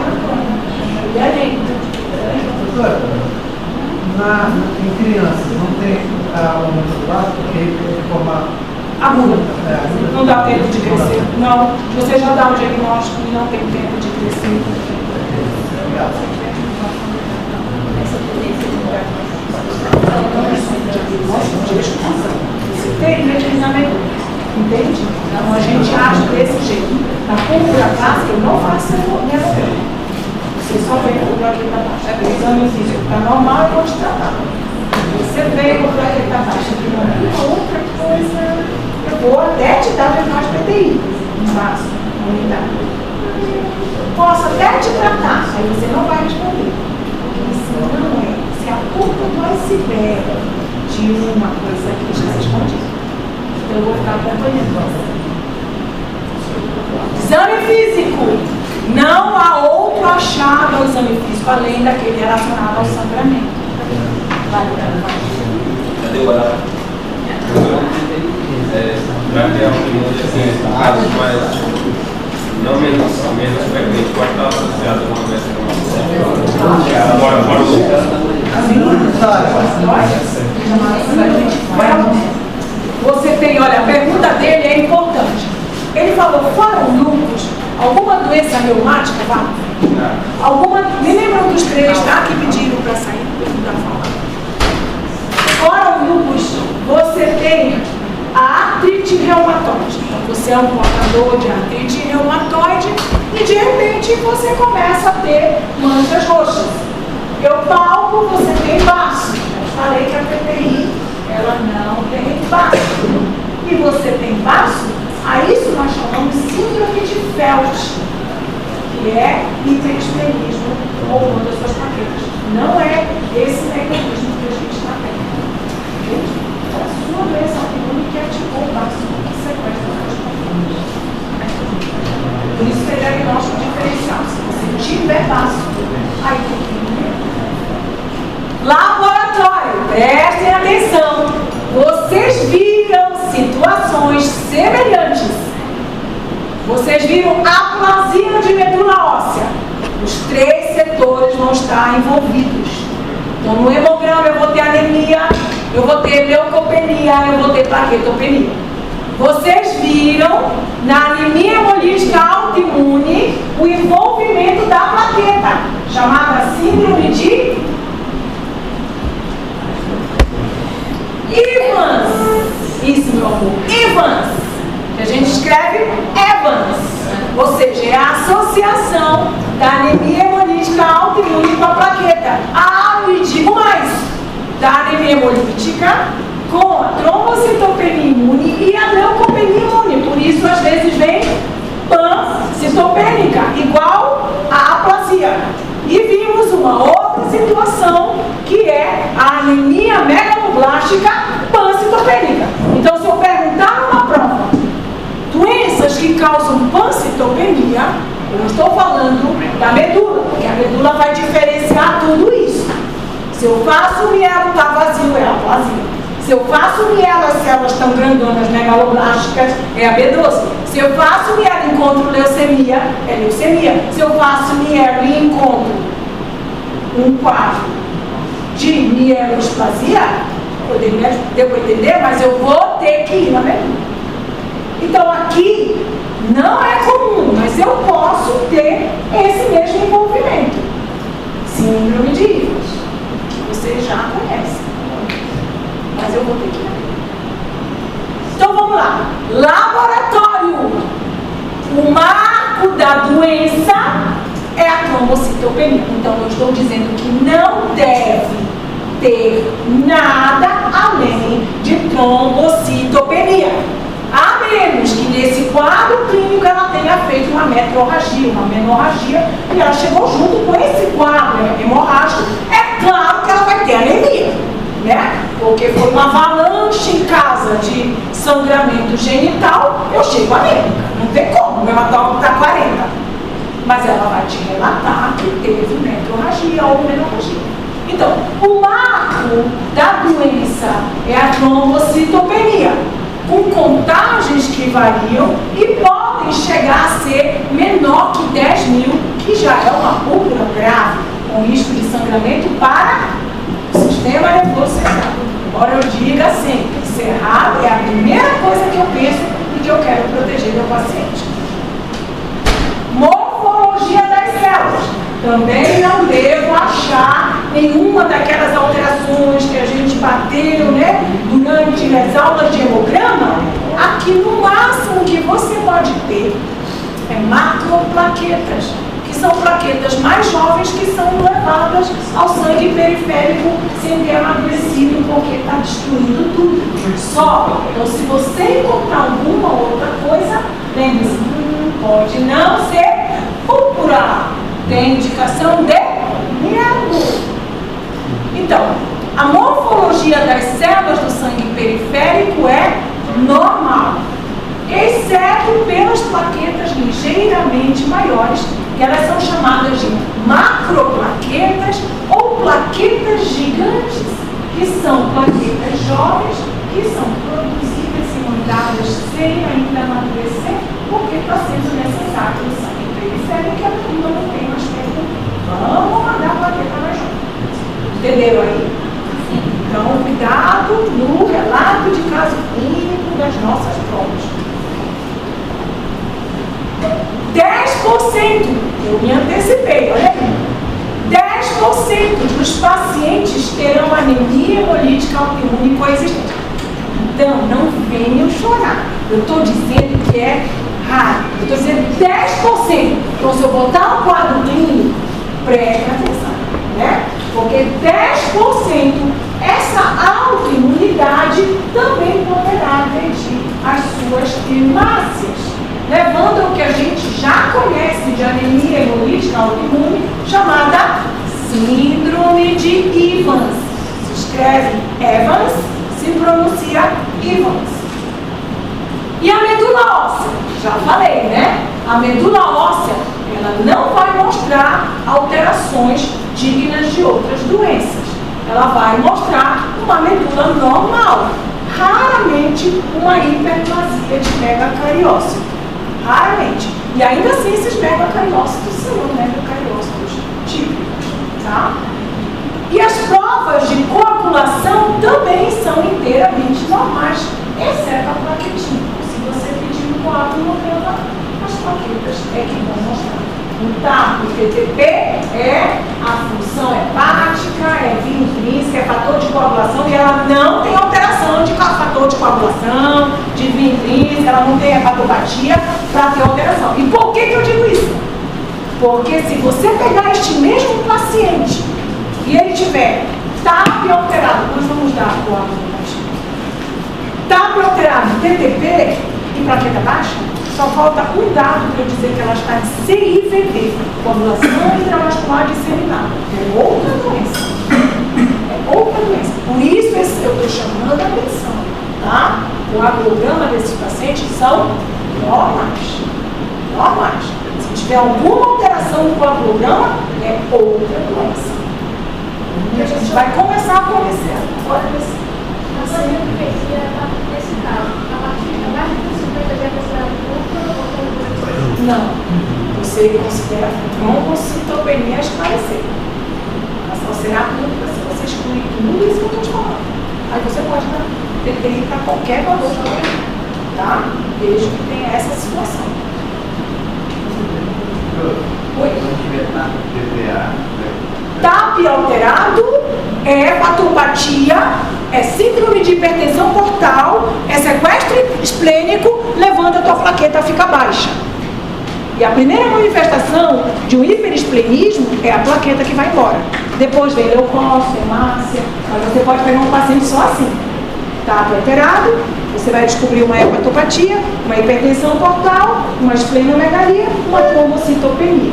ele é lento. Doutora, em crianças, não tem aumento do vaso, porque ele forma aguda. Não dá tempo de crescer. Não. Você já dá o diagnóstico e não tem tempo de crescer. Você tem examinamento. Entende? exame físico está normal, eu vou te tratar. Você veio com a plaqueta baixa de outra coisa, eu vou até te dar mais PTI, no máximo, na unidade. Posso até te tratar, aí você não vai responder. Porque isso não é, se a culpa do iceberg de uma coisa que está escondida. Então eu vou ficar acompanhando você. Exame físico. Não há outro achado ao exame físico, além daquele relacionado ao sangramento. Cadê o horário? Para ter casos mais, não menos frequentes, pode estar associado a uma doença. Agora você tem, olha, a pergunta dele é importante. Ele falou, foram lúpus, alguma doença reumática, vá? Alguma, me lembram dos três, tá? Que pediram para sair da fala. Fora o lúpus, você tem a artrite reumatoide. Então, você é um portador de artrite reumatoide e, de repente, você começa a ter manchas roxas. Eu palpo, você tem baço. Eu falei que a PPI, ela não tem baço. E você tem baço, a isso nós chamamos de síndrome de Felt, que é hiperespelismo ou uma das suas plaquetas. Não é esse mecanismo que a gente está vendo. A sua doença autoimune que ativou o baço, que sequestra as profundas. Por isso que é diagnóstico diferencial. Se você tiver baço, aí tem que ir. Laboratório, prestem atenção. Vocês viram situações semelhantes. Vocês viram aplasia de medula óssea. Os três setores vão estar envolvidos. Então, no hemograma eu vou ter anemia, eu vou ter leucopenia, eu vou ter plaquetopenia. Vocês viram na anemia hemolítica autoimune o envolvimento da plaqueta, chamada síndrome de Evans. Isso, meu amor, Evans. Que a gente escreve Evans. Ou seja, é a associação da anemia hemolítica autoimune com a plaqueta. Ah, e digo mais, da anemia hemolítica com a trombocitopenia imune e a leucopenia imune. Por isso, às vezes, vem pancitopênica, igual a aplasia. E vimos uma outra situação, que é a anemia megaloblástica pancitopênica. Então, se eu perguntar numa prova, doenças que causam pancitopenia, eu não estou falando da medula, porque a medula vai diferenciar tudo isso. Se eu faço o mielo, está vazio, é a aplasia. Se eu faço o mielo, as células estão grandonas, megaloblásticas, é a B12. Se eu faço o mielo e encontro leucemia, é leucemia. Se eu faço mielo e encontro um quadro de mielodisplasia, deu para entender, mas eu vou ter que ir na medula. Então aqui não é comum, mas eu posso ter esse mesmo envolvimento. Síndrome de Evans, que vocês já conhecem. Mas eu vou ter que ir. Então vamos lá. Laboratório. O marco da doença é a trombocitopenia. Então eu estou dizendo que não deve ter nada além de trombocitopenia. A menos que nesse quadro clínico ela tenha feito uma metrorragia, uma menorragia, e ela chegou junto com esse quadro hemorrágico. É claro que ela vai ter anemia, né? Porque foi uma avalanche em casa de sangramento genital, eu chego anêmica. Não tem como, meu hematócrito está 40. Mas ela vai te relatar que teve metrorragia ou menorragia. Então, o marco da doença é a trombocitopenia, com contagens que variam e podem chegar a ser menor que 10.000, que já é uma púrpura grave, com risco de sangramento para o sistema nervoso central. Embora eu diga sempre, cerrado é a primeira coisa que eu penso e que eu quero proteger meu paciente. Morfologia das células. Também não devo achar nenhuma daquelas alterações que a gente bateu, né, durante as aulas de hemograma. Aqui no máximo que você pode ter é macroplaquetas, que são plaquetas mais jovens que são levadas ao sangue periférico sem ter amadurecido, porque está destruindo tudo. Só. Então, se você encontrar alguma outra coisa, lembre-se, pode não ser púrpura. Tem indicação de mielo. Então, a morfologia das células do sangue periférico é normal, exceto pelas plaquetas ligeiramente maiores, que elas são chamadas de macroplaquetas ou plaquetas gigantes, que são plaquetas jovens que são produzidas e mandadas sem ainda amadurecer, porque está sendo necessário o sangue periférico, que a turma não tem mais tempo. Vamos mandar a plaqueta mais jovem. Entenderam aí? Então, cuidado no relato de caso clínico das nossas provas. 10%, eu me antecipei, olha aí. 10% dos pacientes terão anemia hemolítica autoimune coexistente. Então, não venham chorar. Eu estou dizendo que é raro. Eu estou dizendo 10%. Então, se eu botar um quadro clínico, preste atenção, né? Porque 10%, essa autoimunidade também poderá agredir as suas hemácias, levando ao que a gente já conhece de anemia hemolítica autoimune, chamada síndrome de Evans. Se escreve Evans, se pronuncia Evans. E a medula óssea? Já falei, né? A medula óssea, ela não vai mostrar alterações dignas de outras doenças. Ela vai mostrar uma medula normal, raramente uma hiperplasia de megacariócito. Raramente. E ainda assim, esses megacariócitos são megacariócitos típicos, tá? E as provas de coagulação também são inteiramente normais, exceto a plaquetinha. Se você pedir um coagulograma, as plaquetas é que vão mostrar. Então, o TTP é a função hepática, é via intrínseca, é fator de coagulação, e ela não tem alteração de fator de coagulação, de via intrínseca, ela não tem hepatopatia para ter alteração. E por que eu digo isso? Porque se você pegar este mesmo paciente e ele tiver TAP alterado, nós vamos dar a coagulação. TAP alterado, TTP e plaqueta baixa, só falta um dado para eu dizer que ela está em CIVD, coagulação intravascular disseminada. É outra doença. É outra doença. Por isso eu estou chamando a atenção, tá? O coagulograma desses pacientes são normais. Normais. Se tiver alguma alteração no coagulograma, é outra doença. E a gente vai começar a conhecer. Agora, nesse caso, a partir de mais de 50 dias não, você considera trombocitopenia esclarecer. A só será pública se você excluir tudo isso que eu estou te falando. Aí você pode dar TTI para qualquer valor de trombocitopenia, tá? Desde que tenha essa situação. Oi? TAP alterado é hepatopatia, é síndrome de hipertensão portal, é sequestro esplênico, levando a tua plaqueta a ficar baixa. E a primeira manifestação de um hiperesplenismo é a plaqueta que vai embora. Depois vem leucócito, hemácia, mas você pode pegar um paciente só assim. TAP alterado, você vai descobrir uma hepatopatia, uma hipertensão portal, uma esplenomegalia, uma trombocitopenia.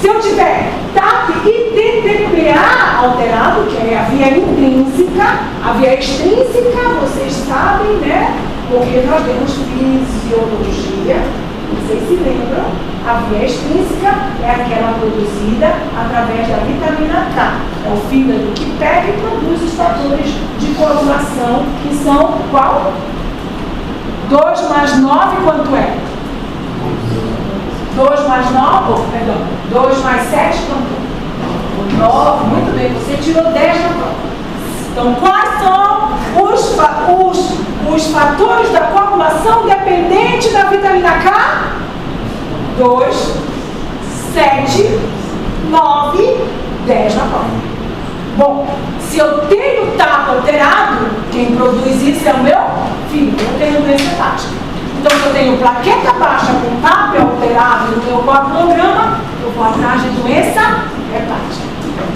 Se eu tiver TAP e TTPA alterado, que é a via intrínseca, a via extrínseca, vocês sabem, né? Porque nós temos fisiologia, vocês se lembram, a via extrínseca é aquela produzida através da vitamina K. É o fígado que pega e produz os fatores de coagulação, que são qual? 2 mais 9, quanto é? 2 mais 9, perdão, 2 mais 7, quanto? 9, muito bem, você tirou 10 na prova. Então, quais são os fatores da coagulação dependente da vitamina K? 2, 7, 9, 10 na prova. Bom, se eu tenho TAP alterado, quem produz isso é o meu filho. Eu tenho doença hepática. Então, se eu tenho plaqueta baixa com TAP alterado no meu coagulograma, eu vou atrás de doença hepática.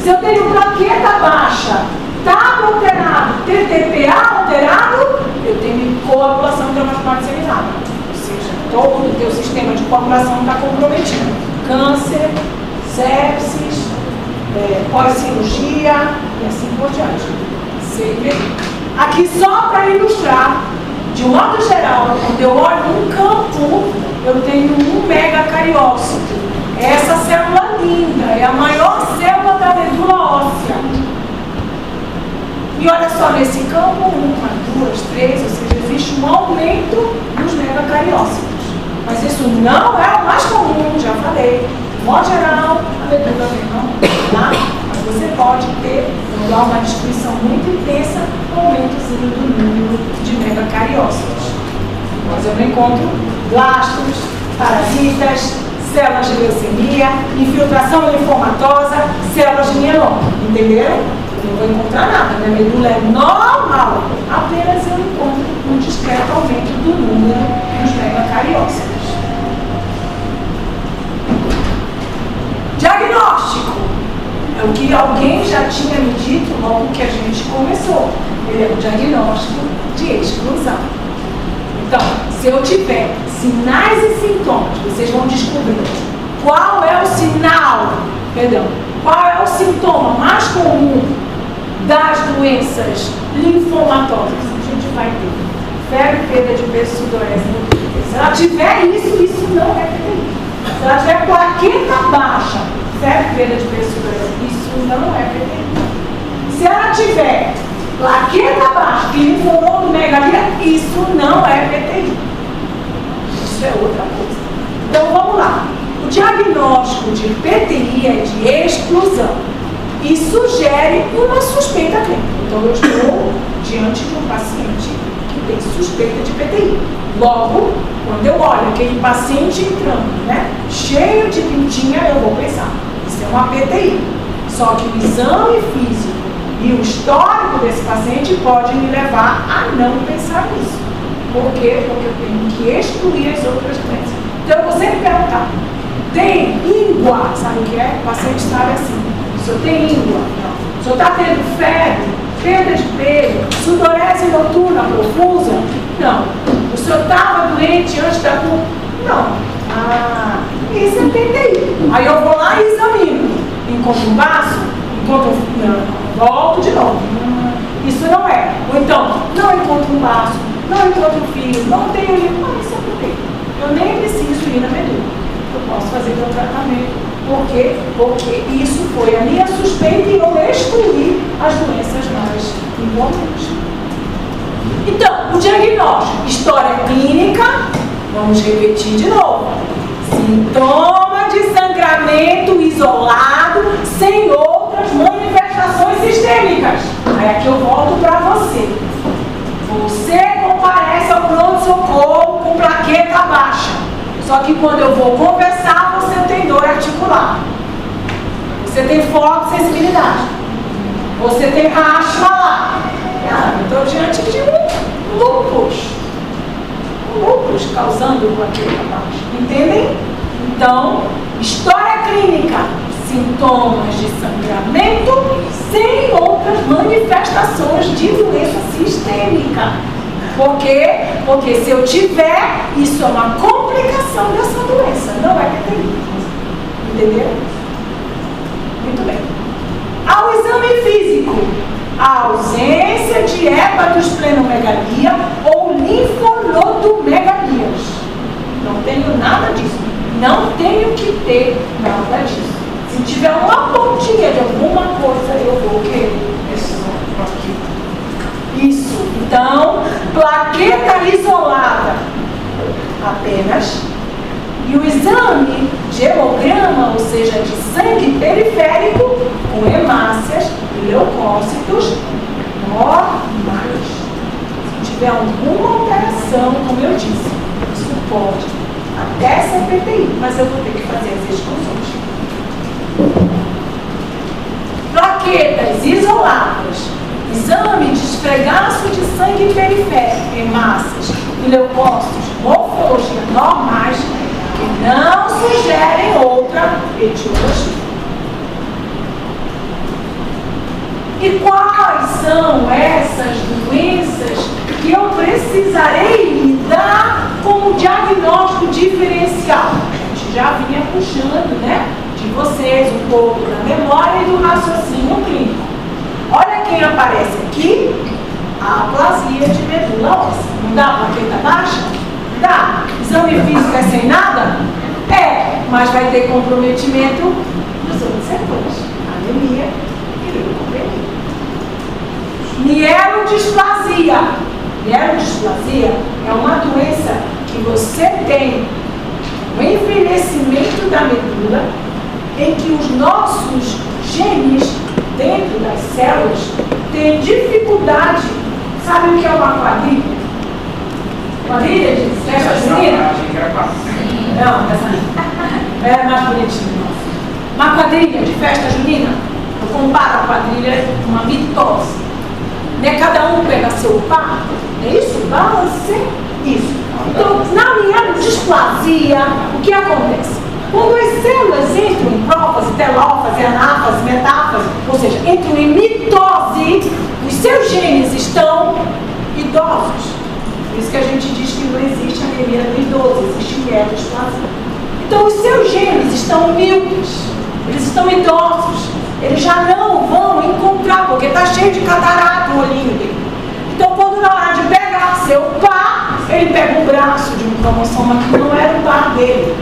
Se eu tenho plaqueta baixa, TAP alterado, TTPA alterado, eu tenho coagulação traumática disseminada. Ou seja, todo o teu sistema de coagulação está comprometido. Câncer, sepsis, pós-cirurgia e assim por diante. Aqui só para ilustrar, de um modo geral, quando eu olho um campo, eu tenho um megacariócito. Essa célula linda é a maior célula da medula óssea. E olha só, nesse campo, 1, 2, 3, ou seja, existe um aumento dos megacariócitos. Mas isso não é o mais comum, já falei. De modo geral, a medula vem lá, mas você pode ter, quando há uma destruição muito intensa, um aumentozinho do número de megacariócitos. Mas eu não encontro blastos, parasitas, células de leucemia, infiltração linfomatosa, células de mieloma. Entenderam? Eu não vou encontrar nada. Minha medula é normal. Apenas eu encontro um discreto aumento do número dos megacariócitos. Diagnóstico. É o que alguém já tinha me dito logo que a gente começou. Ele é o diagnóstico de exclusão. Então, se eu tiver sinais e sintomas, vocês vão descobrir qual é o sinal, qual é o sintoma mais comum das doenças linfomatosas. A gente vai ter febre, perda de peso, sudorese. Se ela tiver isso não é PTI. Se ela tiver plaqueta baixa, febre, perda de peso, sudorese, isso não é PTI. Se ela tiver plaqueta baixa, que linfonodo megalia, isso não é PTI. Isso é outra coisa. Então vamos lá. O diagnóstico de PTI é de exclusão e sugere uma suspeita clínica. Então eu estou diante de um paciente que tem suspeita de PTI. Logo, quando eu olho aquele paciente entrando, cheio de pintinha, eu vou pensar, isso é uma PTI. Só que o exame físico e o histórico desse paciente pode me levar a não pensar nisso. Por quê? Porque eu tenho que excluir as outras doenças. Então eu vou sempre perguntar, tem íngua? Sabe o que é? O paciente sabe assim, o senhor tem íngua? Não. O senhor está tendo febre, perda de peso, sudorese noturna profusa? Não. O senhor estava doente antes da cura? Não. Ah, isso é PTI. Aí eu vou lá e examino. Encontro um baço? Encontro volto de novo. Isso não é. Ou então, não encontro um baço, não encontro um fio, não tenho livro. Não, isso é PTI. Eu nem preciso ir na medula. Eu posso fazer meu tratamento. Por quê? Porque isso foi a minha suspeita e eu excluí as doenças mais envolventes. Então, o diagnóstico, história clínica, vamos repetir de novo. Sintoma de sangramento isolado, sem outras manifestações sistêmicas. Aí aqui eu volto para você. Você comparece ao pronto-socorro com plaqueta baixa. Só que quando eu vou conversar, você tem dor articular. Você tem foco de sensibilidade. Você tem racho lá. Eu estou diante de um lúpus. Um lúpus causando plaqueta baixa. Entendem? Então, história clínica. Sintomas de sangramento sem outras manifestações de doença sistêmica. Por quê? Porque se eu tiver, isso é uma complicação dessa doença, não é PTI. Entendeu? Muito bem. Ao exame físico, a ausência de hepatosplenomegalia ou linfonodomegalias. Não tenho nada disso. Não tenho que ter nada disso. Se tiver uma pontinha de alguma coisa, eu vou querer isso. Então, plaqueta isolada apenas. E o exame de hemograma, ou seja, de sangue periférico, com hemácias e leucócitos normais. Se tiver alguma alteração, como eu disse, isso pode até ser PTI, mas eu vou ter que fazer as exclusões. Plaquetas isoladas, exame de esfregaço de sangue periférico, hemácias e leucócitos morfologia normais que não sugerem outra etiologia. E quais são essas doenças que eu precisarei lidar como diagnóstico diferencial? A gente já vinha puxando, né, de vocês um pouco da memória e do raciocínio clínico. Olha quem aparece aqui, a aplasia de medula óssea. Não dá plaqueta baixa? Dá. Exame físico é sem nada? É, mas vai ter comprometimento nos outros setores. Anemia e leucopenia. Mielodisplasia. Mielodisplasia é uma doença que você tem um envelhecimento da medula em que os nossos genes dentro das células têm dificuldade. Sabe o que é uma quadrilha? Quadrilha de festa junina? Não, essa é mais bonitinho. Uma quadrilha de festa junina, eu comparo a quadrilha com uma mitose. Né? Cada um pega seu par, é isso? Balance, isso. Então, na mielodisplasia, o que acontece? Quando as células entram em prófase, telófase, anáfase, metáfase, ou seja, entram em mitose, os seus genes estão idosos. Por isso que a gente diz que não existe anemia do idoso, existe mielodisplasia. Então, os seus genes estão míopes, eles estão idosos, eles já não vão encontrar, porque está cheio de catarata o olhinho dele. Então, quando na hora de pegar seu par, ele pega o braço de um cromossoma que não era o par dele.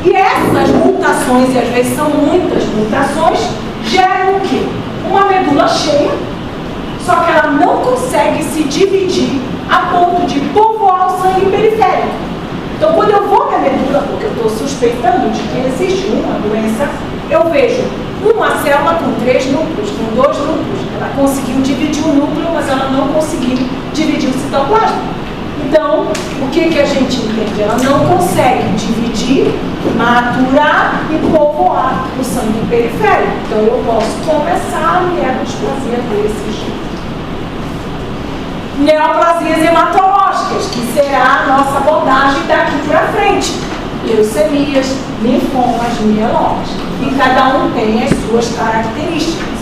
E essas mutações, e às vezes são muitas mutações, geram o quê? Uma medula cheia, só que ela não consegue se dividir a ponto de povoar o sangue periférico. Então, quando eu vou na medula, porque eu estou suspeitando de que existe uma doença, eu vejo uma célula com 3 núcleos, com 2 núcleos. Ela conseguiu dividir o núcleo, mas ela não conseguiu dividir o citoplasma. Então, o que a gente entende? Ela não consegue dividir, maturar e povoar o sangue periférico. Então, eu posso começar a mielodisplasia desse jeito. Neoplasias hematológicas, que será a nossa abordagem daqui para frente. Leucemias, linfomas, mielomas. E cada um tem as suas características.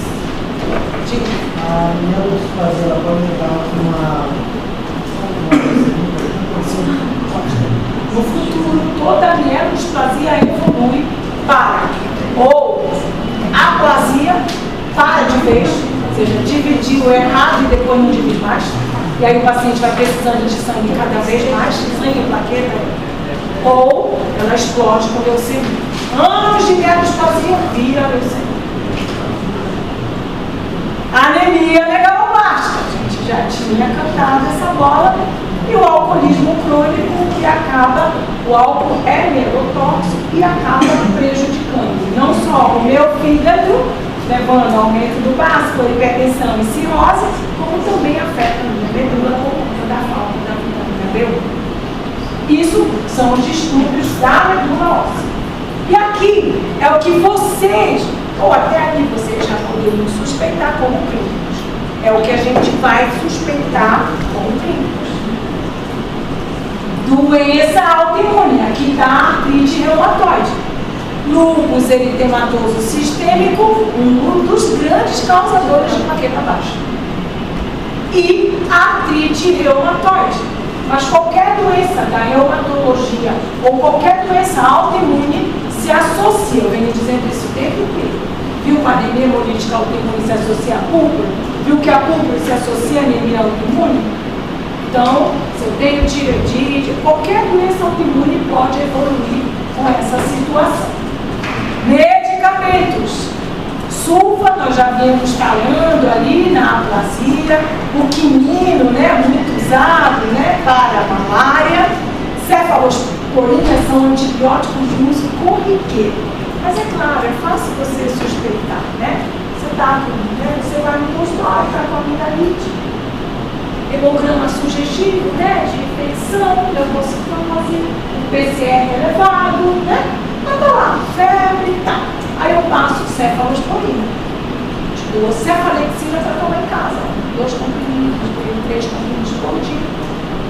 A mielodisplasia pode dar uma no futuro, toda a mielodisplasia evolui para ou aplasia, para de vez, ou seja, dividiu errado e depois não divide mais. E aí o paciente vai precisando de sangue cada vez mais, sangue e plaqueta, ou ela explode com leucemia. Antes de mielodisplasia, vira leucemia. Anemia megaloblástica. A gente já tinha cantado essa bola. E o alcoolismo crônico, que acaba, o álcool é neurotóxico e acaba prejudicando não só o meu fígado, levando ao aumento do básico, hipertensão e cirrose, como também afeta a minha medula por conta da falta da vitamina B1. Isso são os distúrbios da medula óssea. E aqui é o que vocês, ou até aqui vocês já poderiam suspeitar como clínicos. É o que a gente vai suspeitar como clínicos. Doença autoimune, aqui está a artrite reumatoide. Lúpus eritematoso sistêmico, um dos grandes causadores de plaqueta baixa. E artrite reumatoide. Mas qualquer doença da reumatologia ou qualquer doença autoimune se associa, eu venho dizendo isso o tempo inteiro. Viu que a anemia hemolítica autoimune se associa a púrpura? Viu que a púrpura se associa a anemia autoimune? Então, se eu tenho tireoidite, qualquer doença autoimune pode evoluir com essa situação. Medicamentos. Sulfa, nós já viemos falando ali na aplasia. O quinino, né, muito usado, né, para a malária. Cefalosporina são antibióticos de uso corriqueiro. Mas é claro, é fácil você suspeitar, né? Você vai no consultório, está com amidalite. Hemograma sugestivo, né, de infecção, leucocitose, o PCR elevado, né? Mas tá lá, febre e tal. Aí eu passo cefalosporina. Dou cefalexina para tomar em casa. 2 comprimidos, 3 comprimidos por dia.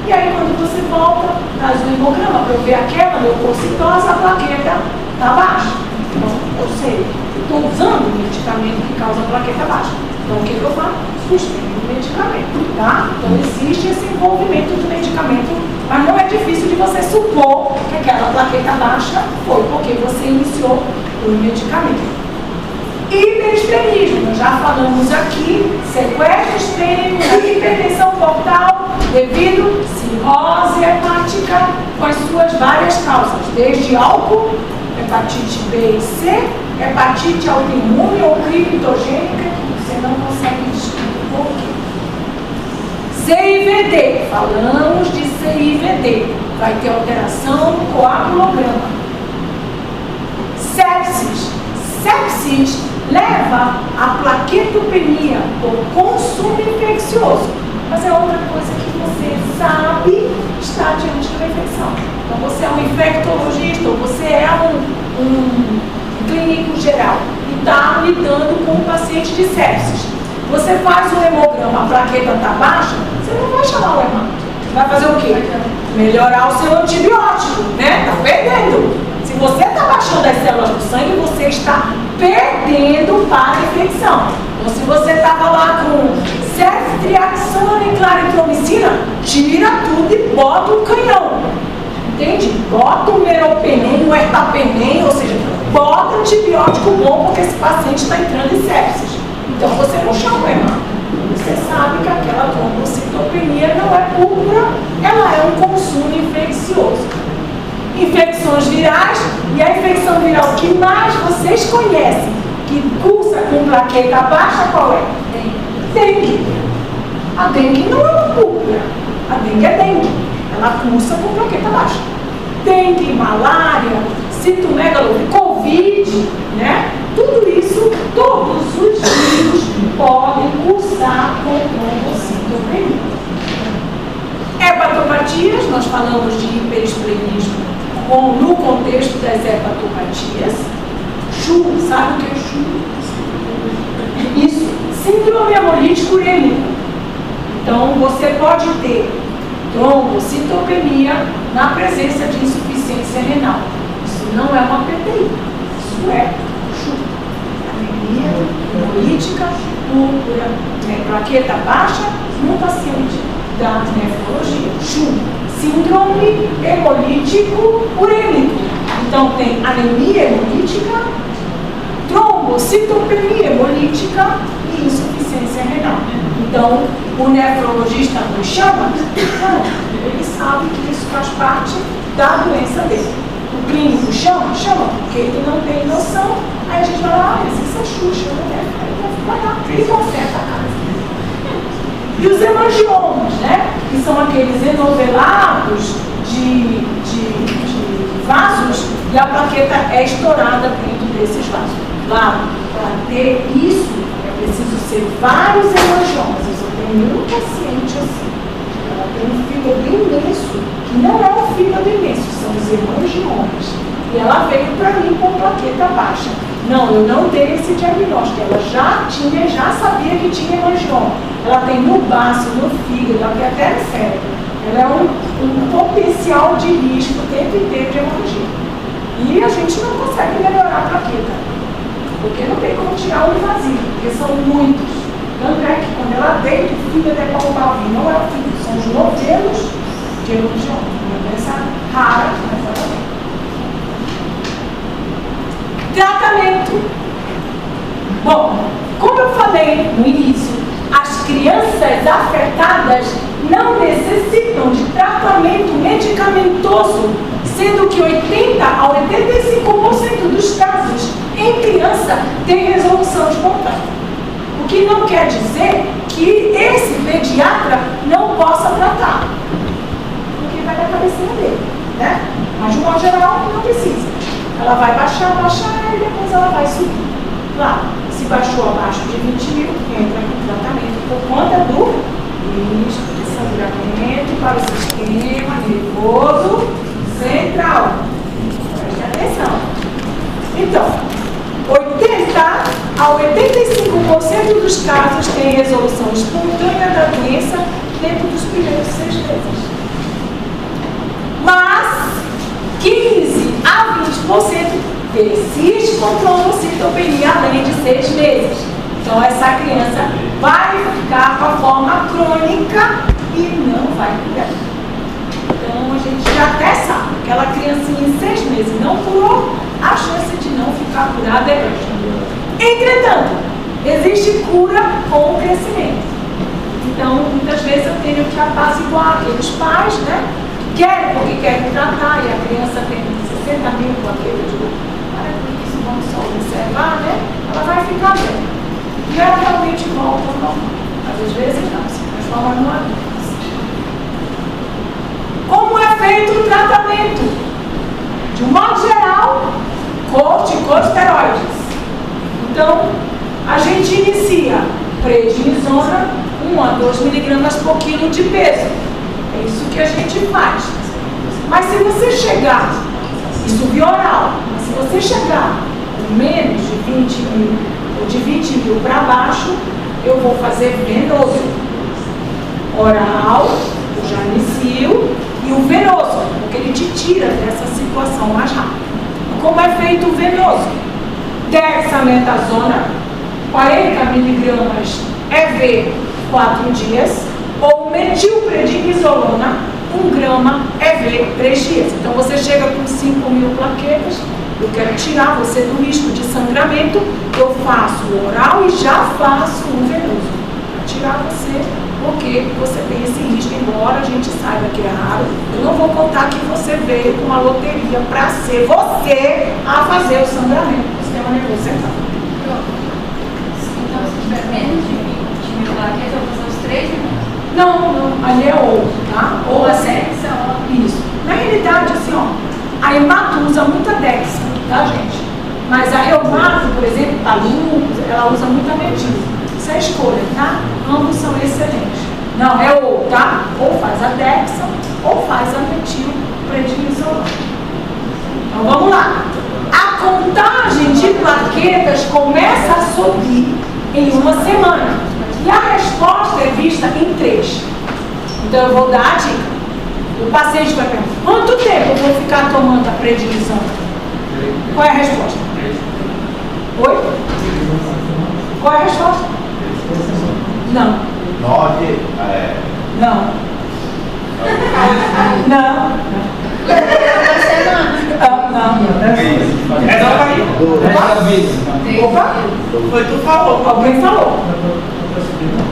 E aí, quando você volta, traz um hemograma para eu ver aquela leucocitose, a plaqueta está baixa. Então, eu sei, eu estou usando o medicamento que causa a plaqueta baixa. Então, o que eu faço? Suspendo o medicamento, tá? Então, existe esse envolvimento do medicamento, mas não é difícil de você supor que aquela plaqueta baixa foi porque você iniciou o medicamento. Hiperesplênismo, já falamos aqui, sequestro esplênico, hipertensão portal, devido cirrose hepática com as suas várias causas, desde álcool, hepatite B e C, hepatite autoimune ou criptogênica, que você não consegue descobrir por quê. CIVD, falamos de CIVD, vai ter alteração no coagulograma. Sepsis. Sepsis leva a plaquetopenia, ou consumo infeccioso. Mas é outra coisa que você sabe está diante de uma infecção. Então, você é um infectologista, ou você é um clínico geral e está lidando com um paciente de sepsis. Você faz um hemograma, a plaqueta está baixa, você não vai chamar o hemato. Você vai fazer o quê? Melhorar o seu antibiótico, né? Está perdendo. Se você está baixando as células do sangue, você está perdendo para a infecção. Então, se você estava lá com ceftriaxona e claritromicina, tira tudo e bota um canhão. Entende? Bota o meropenem, o ertapenem, ou seja, bota antibiótico bom porque esse paciente está entrando em sepsis. Então, você não chama o hemato. Você sabe que aquela trombocitopenia não é púrpura, ela é um consumo infeccioso. Infecções virais, e a infecção viral que mais vocês conhecem, que cursa com plaqueta baixa, qual é? Dengue. A dengue não é uma púrpura, a dengue é dengue, ela cursa com plaqueta baixa. Dengue, malária, citomegalovírus, Covid, né? Tudo isso, todos os vírus podem cursar com trombocitopenia. Hepatopatias, nós falamos de hiperesplenismo no contexto das hepatopatias. CHU, sabe o que é CHU? Isso, síndrome hemolítico urêmica. Então, você pode ter trombocitopenia na presença de insuficiência renal. Isso não é uma PTI, isso é CHU. Anemia hemolítica, púrpura, plaqueta baixa no paciente da nefrologia. CHU. Síndrome hemolítico urêmico. Então, tem anemia hemolítica, trombocitopenia hemolítica e insuficiência renal. Então, o nefrologista nos chama? Não, ele sabe que isso faz parte da doença dele. O clínico chama? Chama, porque ele não tem noção. Aí a gente vai lá, mas isso é Xuxa, né? Aí vai lá e conserta a casa. E os hemangiomas, né? Que são aqueles enovelados de vasos e a plaqueta é estourada dentro desses vasos. Claro, para ter isso é preciso ser vários hemangiomas. Eu só tenho um paciente assim. Ela tem um fígado imenso, que não é um fígado imenso, são os hemangiomas. E ela veio para mim com plaqueta baixa. Não, eu não dei esse diagnóstico. Ela já sabia que tinha hemangioma. Ela tem no baço, no fígado, ela tem até no cérebro. Ela é um potencial de risco o tempo inteiro de hemorragia. E a gente não consegue melhorar a plaqueta. Porque não tem como tirar o vazio, porque são muitos. Tanto é que quando ela deita, o fígado é palpável. Não é o fígado, são os novelos de hemangioma. Uma doença rara, mas ela tem. Tratamento. Bom, como eu falei no início, as crianças afetadas não necessitam de tratamento medicamentoso, sendo que 80 a 85% dos casos em criança tem resolução espontânea. O que não quer dizer que esse pediatra não possa tratar, porque vai na cabecinha dele, né? Mas de modo geral não precisa. Ela vai baixar e depois ela vai subir. Claro, se baixou abaixo de 20 mil, entra com tratamento por conta do risco de sangramento para o sistema nervoso central. Preste atenção. Então, 80 a 85% dos casos têm resolução espontânea da doença dentro dos primeiros 6 meses. 15 a 20% persiste com trombocitopenia além de 6 meses. Então essa criança vai ficar com a forma crônica e não vai curar. Então a gente já até sabe, aquela criancinha em 6 meses não curou, a chance de não ficar curada é grande. Entretanto, existe cura com o crescimento. Então, muitas vezes eu tenho que apaziguar aqueles pais, né? Que querem porque querem tratar, e a criança tem 60 mil com aquele de para com isso, vamos só observar, né? Ela vai ficar bem. E ela realmente volta ao normal. Mas às vezes não, se transforma numa doença. Como é feito o tratamento? De um modo geral, corticosteroides. Então, a gente inicia prednisona, 1 a 2 miligramas por quilo de peso. É isso que a gente faz. Mas se você chegar, isso via oral, mas se você chegar com menos de 20 mil ou de 20 mil para baixo, eu vou fazer venoso. Oral, eu já inicio, e o venoso, porque ele te tira dessa situação mais rápido. Como é feito o venoso? Dexametasona, 40 miligramas EV, 4 dias, ou metilprednisolona, 1 grama EV, 3 dias. Então você chega com 5 mil plaquetas, eu quero tirar você do risco de sangramento, eu faço o oral e já faço o venoso, para tirar você, porque você tem esse risco, embora a gente saiba que é raro. Eu não vou contar que você veio com uma loteria para ser você a fazer o sangramento do sistema nervoso central. Então, se tiver menos de 20 mil plaquetas, eu vou fazer os 3 minutos? Não, ali é ou, tá? Ou a sexa, isso. Na realidade, assim, ó, a hemato usa muita dexa, tá, gente? Mas a reumato, por exemplo, a lúpus, ela usa muita metil. Isso é a escolha, tá? Ambos são excelentes. Não, é ou, tá? Ou faz a dexa, ou faz a metilprednisolona. Então, vamos lá. A contagem de plaquetas começa a subir em 1 semana. E a resposta é vista em 3. Então eu vou dar a dica. O paciente vai perguntar: quanto tempo eu vou ficar tomando a prednisona? Qual é a resposta? Oi? Qual é a resposta? Não. 9. Não. Não. Opa! Foi tu falou. Alguém falou.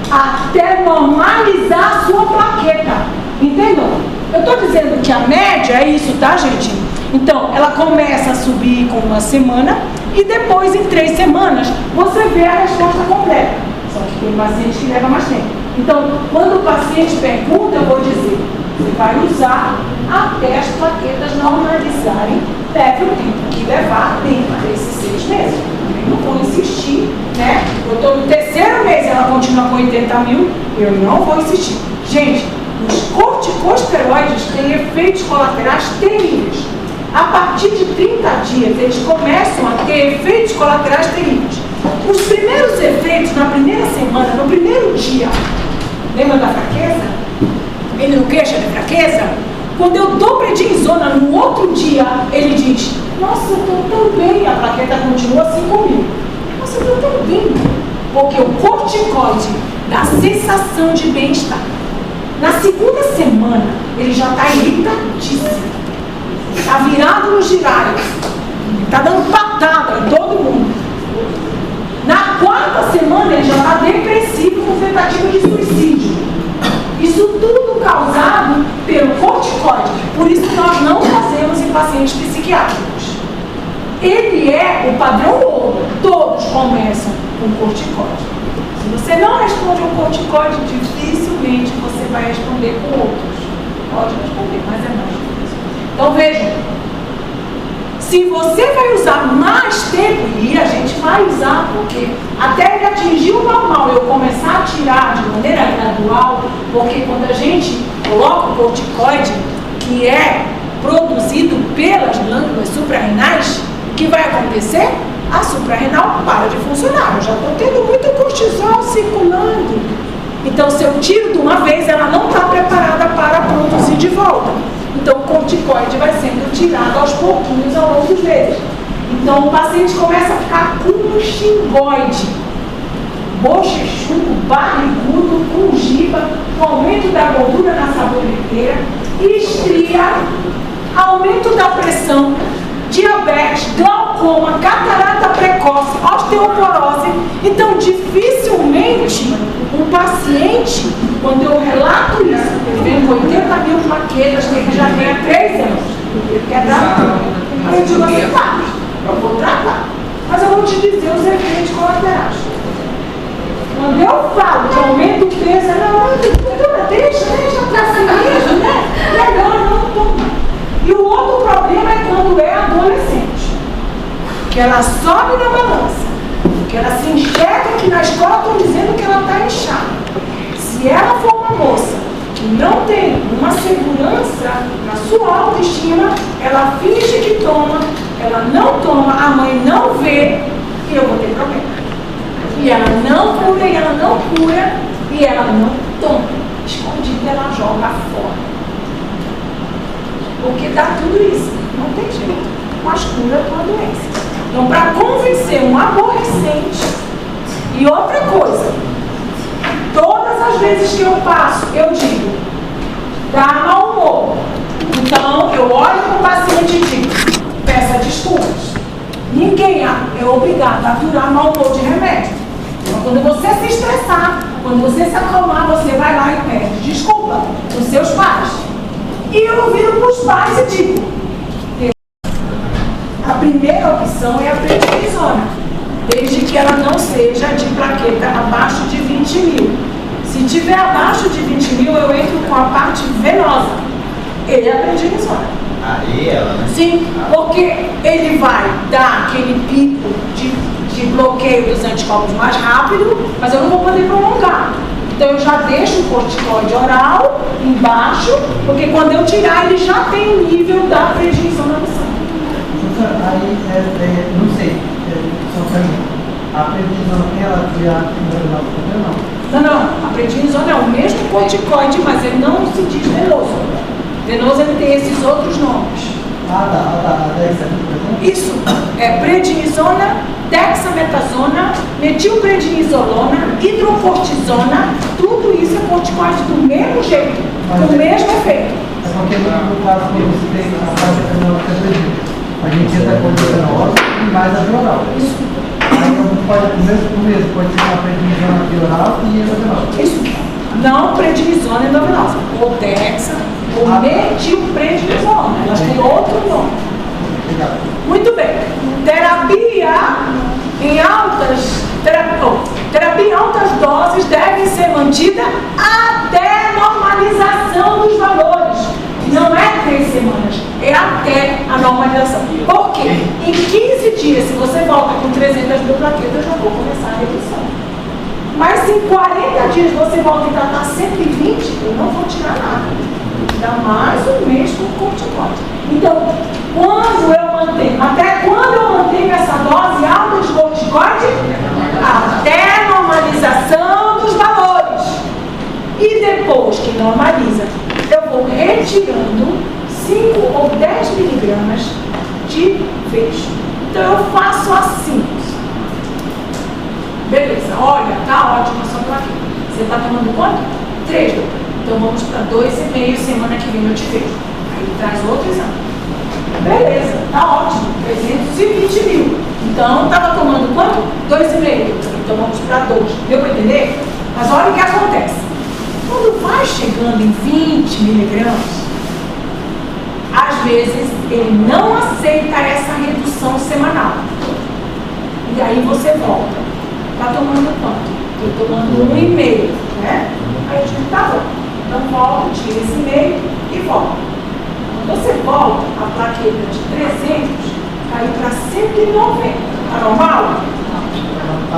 Até normalizar a sua plaqueta. Entendeu? Eu estou dizendo que a média é isso, tá, gente? Então, ela começa a subir com 1 semana e depois, em 3 semanas, você vê a resposta completa. Só que tem paciente que leva mais tempo. Então, quando o paciente pergunta, eu vou dizer: você vai usar até as plaquetas normalizarem, leve o tempo que levar dentro desses 6 meses. Eu não vou insistir, né? Eu estou no 3º mês e ela continua com 80 mil, eu não vou insistir. Gente, os corticosteroides têm efeitos colaterais terríveis. A partir de 30 dias, eles começam a ter efeitos colaterais terríveis. Os primeiros efeitos, na primeira semana, no primeiro dia, lembra da fraqueza? Ele não queixa de fraqueza? Quando eu dou prednisona no outro dia, ele diz: nossa, eu estou tão bem, a plaqueta continua 5 mil. Nossa, eu estou tão bem. Porque o corticoide dá sensação de bem-estar. Na 2ª semana, ele já está irritadíssimo. Está virado no giraio. Está dando patada em todo mundo. Na 4ª semana, ele já está depressivo com tentativa de suicídio. Isso tudo causado pelo corticoide. Por isso que nós não fazemos em pacientes psiquiátricos. Ele é o padrão ouro. Todos começam com corticoide. Se você não responde ao corticoide, dificilmente você vai responder com outros. Pode responder, mas é mais difícil. Então vejam, se você vai usar mais tempo, e a gente vai usar, porque até ele atingir o normal, eu começar a tirar de maneira gradual, porque quando a gente coloca o corticoide, que é produzido pelas glândulas suprarrenais, o que vai acontecer? A suprarrenal para de funcionar. Eu já estou tendo muito cortisol circulando. Então, se eu tiro de uma vez, ela não está preparada para produzir de volta. Então o corticoide vai sendo tirado aos pouquinhos ao longo dos meses. Então o paciente começa a ficar com um xingoide, bochechudo, barrigudo, com giba, com aumento da gordura na saboneteira, estria, aumento da pressão, diabetes, glaucoma, catarata precoce, osteoporose. Então, dificilmente um paciente, quando eu relato isso, ele vem com 80 mil plaquetas, que ele já tem há 3 anos, ele quer dar tudo. Eu digo assim, tá, eu vou tratar, mas eu vou te dizer os efeitos colaterais. Quando eu falo que aumenta o peso, deixa pra si mesmo, né? Melhor não tomar. E o outro problema é quando é adolescente, que ela sobe na balança, que ela se enxerga que na escola estão dizendo que ela está inchada. Se ela for uma moça que não tem uma segurança na sua autoestima, ela finge que toma, ela não toma, a mãe não vê, e eu vou ter problema. E ela não cura, e ela não cura, e ela não toma. Escondida, ela joga fora. Porque dá tudo isso, não tem jeito, mas cura com a doença. Então, para convencer um aborrecente, e outra coisa, todas as vezes que eu passo, eu digo, dá mau humor. Então, eu olho para o paciente e digo, peça desculpas. Ninguém é obrigado a curar mau humor de remédio. Então, quando você se estressar, quando você se acalmar, você vai lá e pede desculpa dos seus pais. E eu viro para os pais e digo, a primeira opção é a prednisona, desde que ela não seja de plaqueta abaixo de 20 mil. Se tiver abaixo de 20 mil, eu entro com a parte venosa. Ele é a prednisona. Aí ela, né? Sim, porque ele vai dar aquele pico de bloqueio dos anticorpos mais rápido, mas eu não vou poder prolongar. Então eu já deixo o corticoide oral embaixo, porque quando eu tirar ele já tem o nível da prednisona no sangue. Aí, não sei, só para mim, a prednisona tem ela de endovenosa também ou não? Não, a prednisona é o mesmo corticoide, mas ele não se diz venoso. Venoso ele tem esses outros nomes. A dexametasona? Isso, é prednisona, dexametasona, metilprednisolona, hidrocortisona, tudo isso é corticoide do mesmo jeito, do mesmo efeito. É porque no caso que você tem a parte fenológica, a gente entra com a fenológica e mais a bioral. Isso. Aí não pode, o mesmo pode ser uma prednisona bioral e endovenosa. Isso. Não prednisona endovenosa, ou dexa, ou metilprednisolona, elas têm outro nome. Obrigado. Muito bem. Terapia em altas doses deve ser mantida até normalização dos valores. Não é 3 semanas, é até a normalização. Por quê? Em 15 dias, se você volta com 300 mil plaquetas, eu já vou começar a redução. Mas se em 40 dias você volta e tratar 120, eu não vou tirar nada. Dá mais um mês com corticoide. Então, quando eu mantenho, até quando eu mantenho essa dose alta de corticoide? Até a normalização dos valores. E depois que normaliza, eu vou retirando 5 ou 10 miligramas de vez. Então eu faço assim. Beleza, olha, tá ótimo a sua plaqueta. Você está tomando quanto? 3, doutor. Então vamos para 2,5, semana que vem eu te vejo. Aí traz outro exame. Beleza, tá ótimo, 320 mil. Então estava tomando quanto? 2,5. Então vamos para 2. Deu para entender? Mas olha o que acontece. Quando vai chegando em 20 miligramas, às vezes ele não aceita essa redução semanal. E aí você volta. Está tomando quanto? Estou tomando 1,5, né? Aí eu digo, tá bom. Então volta, tira esse meio e volta. Quando você volta, a plaqueta de 300 caiu para 190. Tá normal?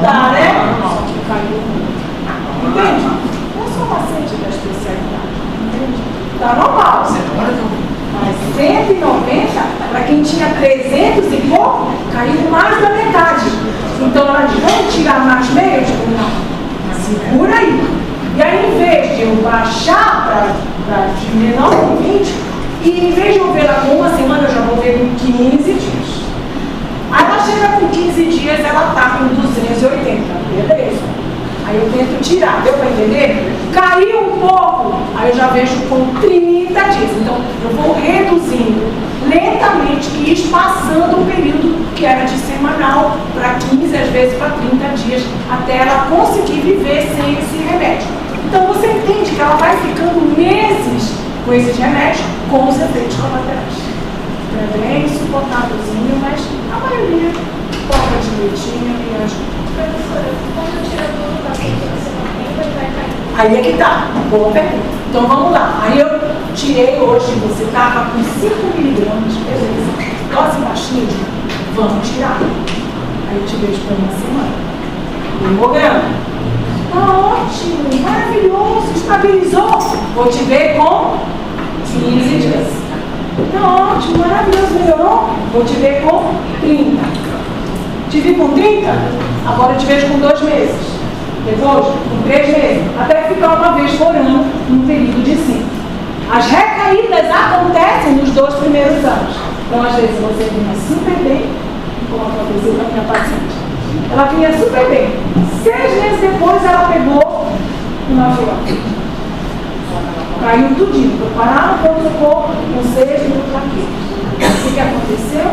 Tá, né? Só que caiu muito. Entende? Não é só paciente da especialidade. Entende? Tá normal. Mas 190, para quem tinha 300 e pouco, caiu mais da metade. Então ela diz, vamos tirar mais meio? Eu digo, não, segura aí. E aí, em vez de eu baixar para menor que 20, E em vez de eu vê-la com uma semana, eu já vou ver com 15 dias. Aí ela chega com 15 dias, ela está com 280. Beleza. Aí eu tento tirar, deu para entender? Caiu um pouco, aí eu já vejo com 30 dias. Então, eu vou reduzindo lentamente e espaçando o período que era de semanal para 15, às vezes para 30 dias, até ela conseguir viver sem esse remédio. Então, você entende que ela vai ficando meses com esses remédios, com os efeitos colaterais. É bem insuportávelzinho, mas a maioria toca direitinho e ajuda. Professora, quando tira todo o paciente da semana, ele vai cair. Aí é que tá, boa pergunta. Então vamos lá. Aí eu tirei hoje, você estava com 5 miligramas, beleza. Dose baixinha, vamos tirar. Aí eu te vejo por uma semana. Hemograma. Tá ótimo, maravilhoso, estabilizou. Vou te ver com 15 dias. Tá ótimo, maravilhoso, melhorou. Vou te ver com 30. Te vi com 30, agora eu te vejo com 2 meses. Depois, com 3 meses. Até ficar uma vez por ano, num período de 5. As recaídas acontecem nos 2 primeiros anos. Então, às vezes, você vinha super bem, como aconteceu com a minha paciente. Ela vinha super bem. 6 meses depois, ela pegou uma filhote. Caiu tudinho. Foi parar no pronto-socorro com 6 mil plaquetas. O que aconteceu?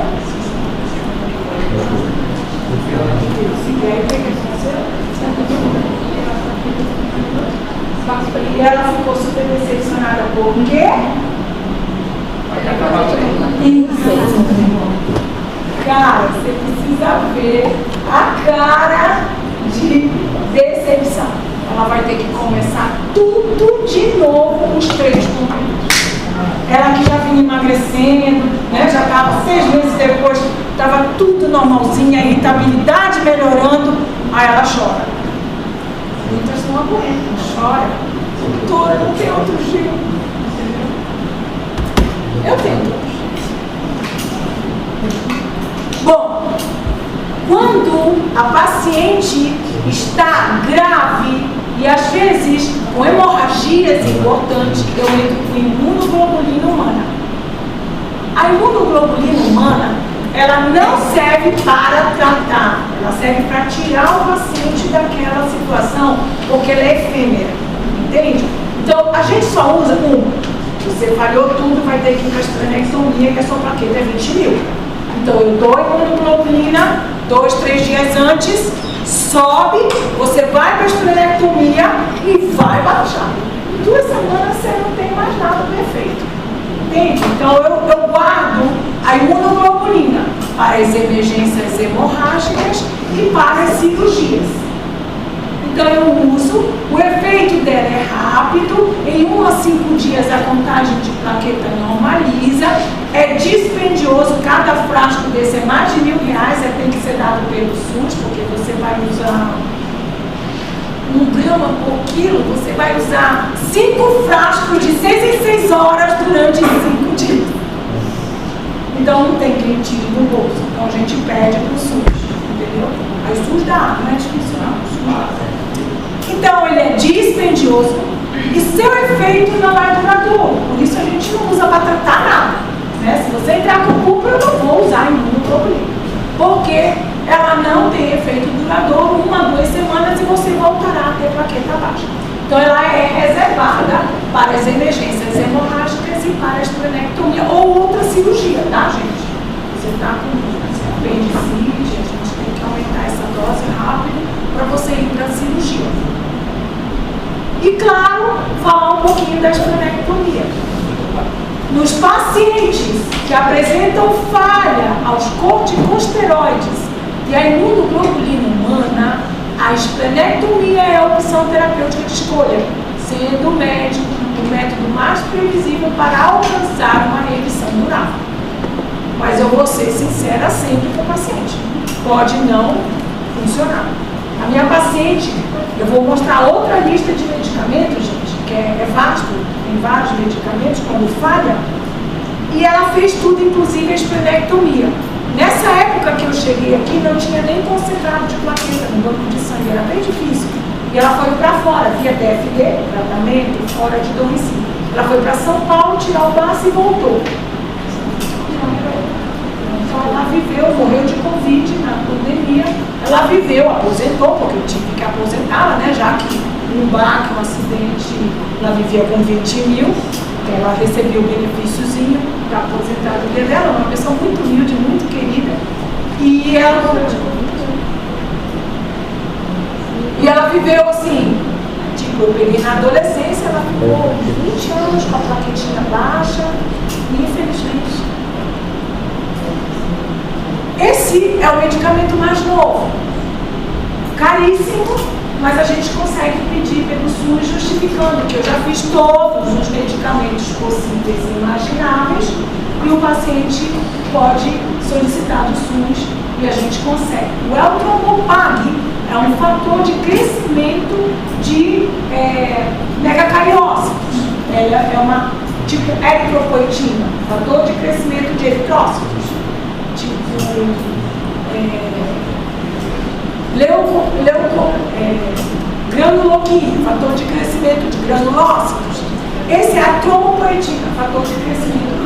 E aí, o que aconteceu? E ela ficou super decepcionada. Por quê? Cara, você precisa ver a cara de decepção. Ela vai ter que começar tudo de novo, os 3 comprimidos. Ela que já vinha emagrecendo, né? Já estava 6 meses depois, estava tudo normalzinho, a irritabilidade melhorando, aí ela chora. Muitas não aguentam, chora. Doutora, não tem outro jeito. Eu tenho outro jeito. Bom, quando a paciente está grave e às vezes com hemorragias importantes, eu entro com imunoglobulina humana. A imunoglobulina humana, ela não serve para tratar, ela serve para tirar o paciente daquela situação, porque ela é efêmera, entende? Então, a gente só usa você falhou tudo, vai ter que ir para a esplenectomia, que a sua plaqueta é 20 mil. Então, eu dou imunoglobulina 2, 3 dias antes, sobe, você vai para a esplenectomia e vai baixar. Em 2 semanas você não tem mais nada perfeito. Entende? Então eu guardo a imunoglobulina para as emergências hemorrágicas e para as cirurgias. Então eu uso, o efeito dela é rápido, em 1 a 5 dias a contagem de plaqueta normaliza, é dispendioso, cada frasco desse é mais de R$1.000, tem que ser dado pelo SUS, porque você vai usar 1 grama por quilo, você vai usar 5 frascos de 6 em 6 horas durante 5 dias. Então não tem quem tire do bolso, então a gente pede para o SUS, entendeu? Aí o SUS dá, não é difícil não. Então ele é dispendioso e seu efeito não é duradouro, por isso a gente não usa para tratar nada. Né? Se você entrar com culpa, eu não vou usar imunoglobulina, porque ela não tem efeito duradouro, 1 a 2 semanas e você voltará a ter plaqueta baixa. Então ela é reservada para as emergências hemorrágicas e para a esplenectomia ou outra cirurgia, tá, gente? Você está com apendicite, a gente tem que aumentar essa dose rápido para você ir para a cirurgia. E claro, falar um pouquinho da esplenectomia. Nos pacientes que apresentam falha aos corticosteroides e a imunoglobulina humana, a esplenectomia é a opção terapêutica de escolha, sendo o método mais previsível para alcançar uma remissão durável. Mas eu vou ser sincera sempre com o paciente. Pode não funcionar. A minha paciente, eu vou mostrar outra lista de medicamentos, gente, que é vasto, tem vários medicamentos quando falha, e ela fez tudo, inclusive a esplenectomia. Nessa época que eu cheguei aqui, não tinha nem concentrado de plaqueta no banco de sangue, era bem difícil. E ela foi para fora, via DFD, tratamento, fora de domicílio. Ela foi para São Paulo tirar o baço e voltou. Então ela viveu, morreu de Covid na pandemia. Ela viveu, aposentou, porque eu tive que aposentá-la, né? Já que um baque, um acidente, ela vivia com 20 mil. Ela recebeu o benefíciozinho da aposentadoria dela, uma pessoa muito humilde, muito querida. E ela viveu assim, tipo, eu peguei na adolescência, ela ficou 20 anos com a plaquetinha baixa, e infelizmente. Esse é o medicamento mais novo, caríssimo, mas a gente consegue pedir pelo SUS justificando que eu já fiz todos os medicamentos possíveis e imagináveis e o paciente pode solicitar do SUS e a gente consegue. O Eltrombopag é um fator de crescimento de megacariócitos. Ela é uma tipo eritropoetina, fator de crescimento de eritrócitos, tipo granuloquina, fator de crescimento de granulócitos. Esse é a trombopoetina, fator de crescimento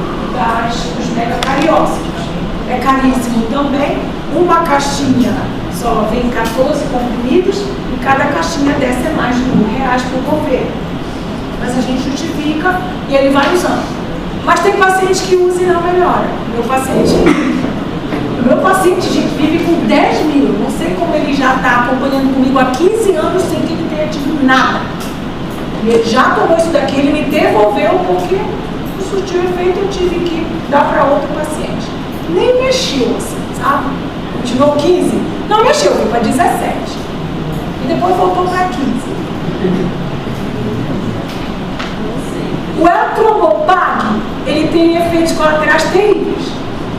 dos megacariócitos. É caríssimo também. Uma caixinha só vem 14 comprimidos e cada caixinha dessa é mais de R$1.000 por governo. Mas a gente justifica e ele vai usando. Mas tem paciente que usa e não melhora. Meu paciente, gente, vive com 10 mil. Não sei como ele já está acompanhando comigo há 15 anos sem que ele tenha tido nada. E ele já tomou isso daqui, ele me devolveu porque o surtiu efeito eu tive que dar para outro paciente. Nem mexeu assim, sabe? Continuou 15, não mexeu, foi para 17. E depois voltou para 15. O Eltrombopag, ele tem efeitos colaterais terríveis.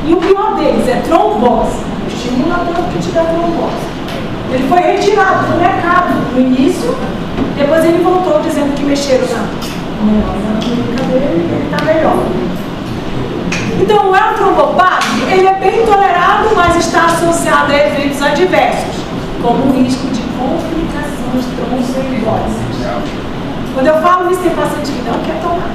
E o pior deles é trombose. Estimula tanto que te dá trombose. Ele foi retirado do mercado no início, depois ele voltou dizendo que mexeram na clínica dele e ele está melhor. Então o Eltrombopag, ele é bem tolerado, mas está associado a eventos adversos, como o risco de complicações tromboembólicas. Quando eu falo isso, tem paciente que não quer tomar.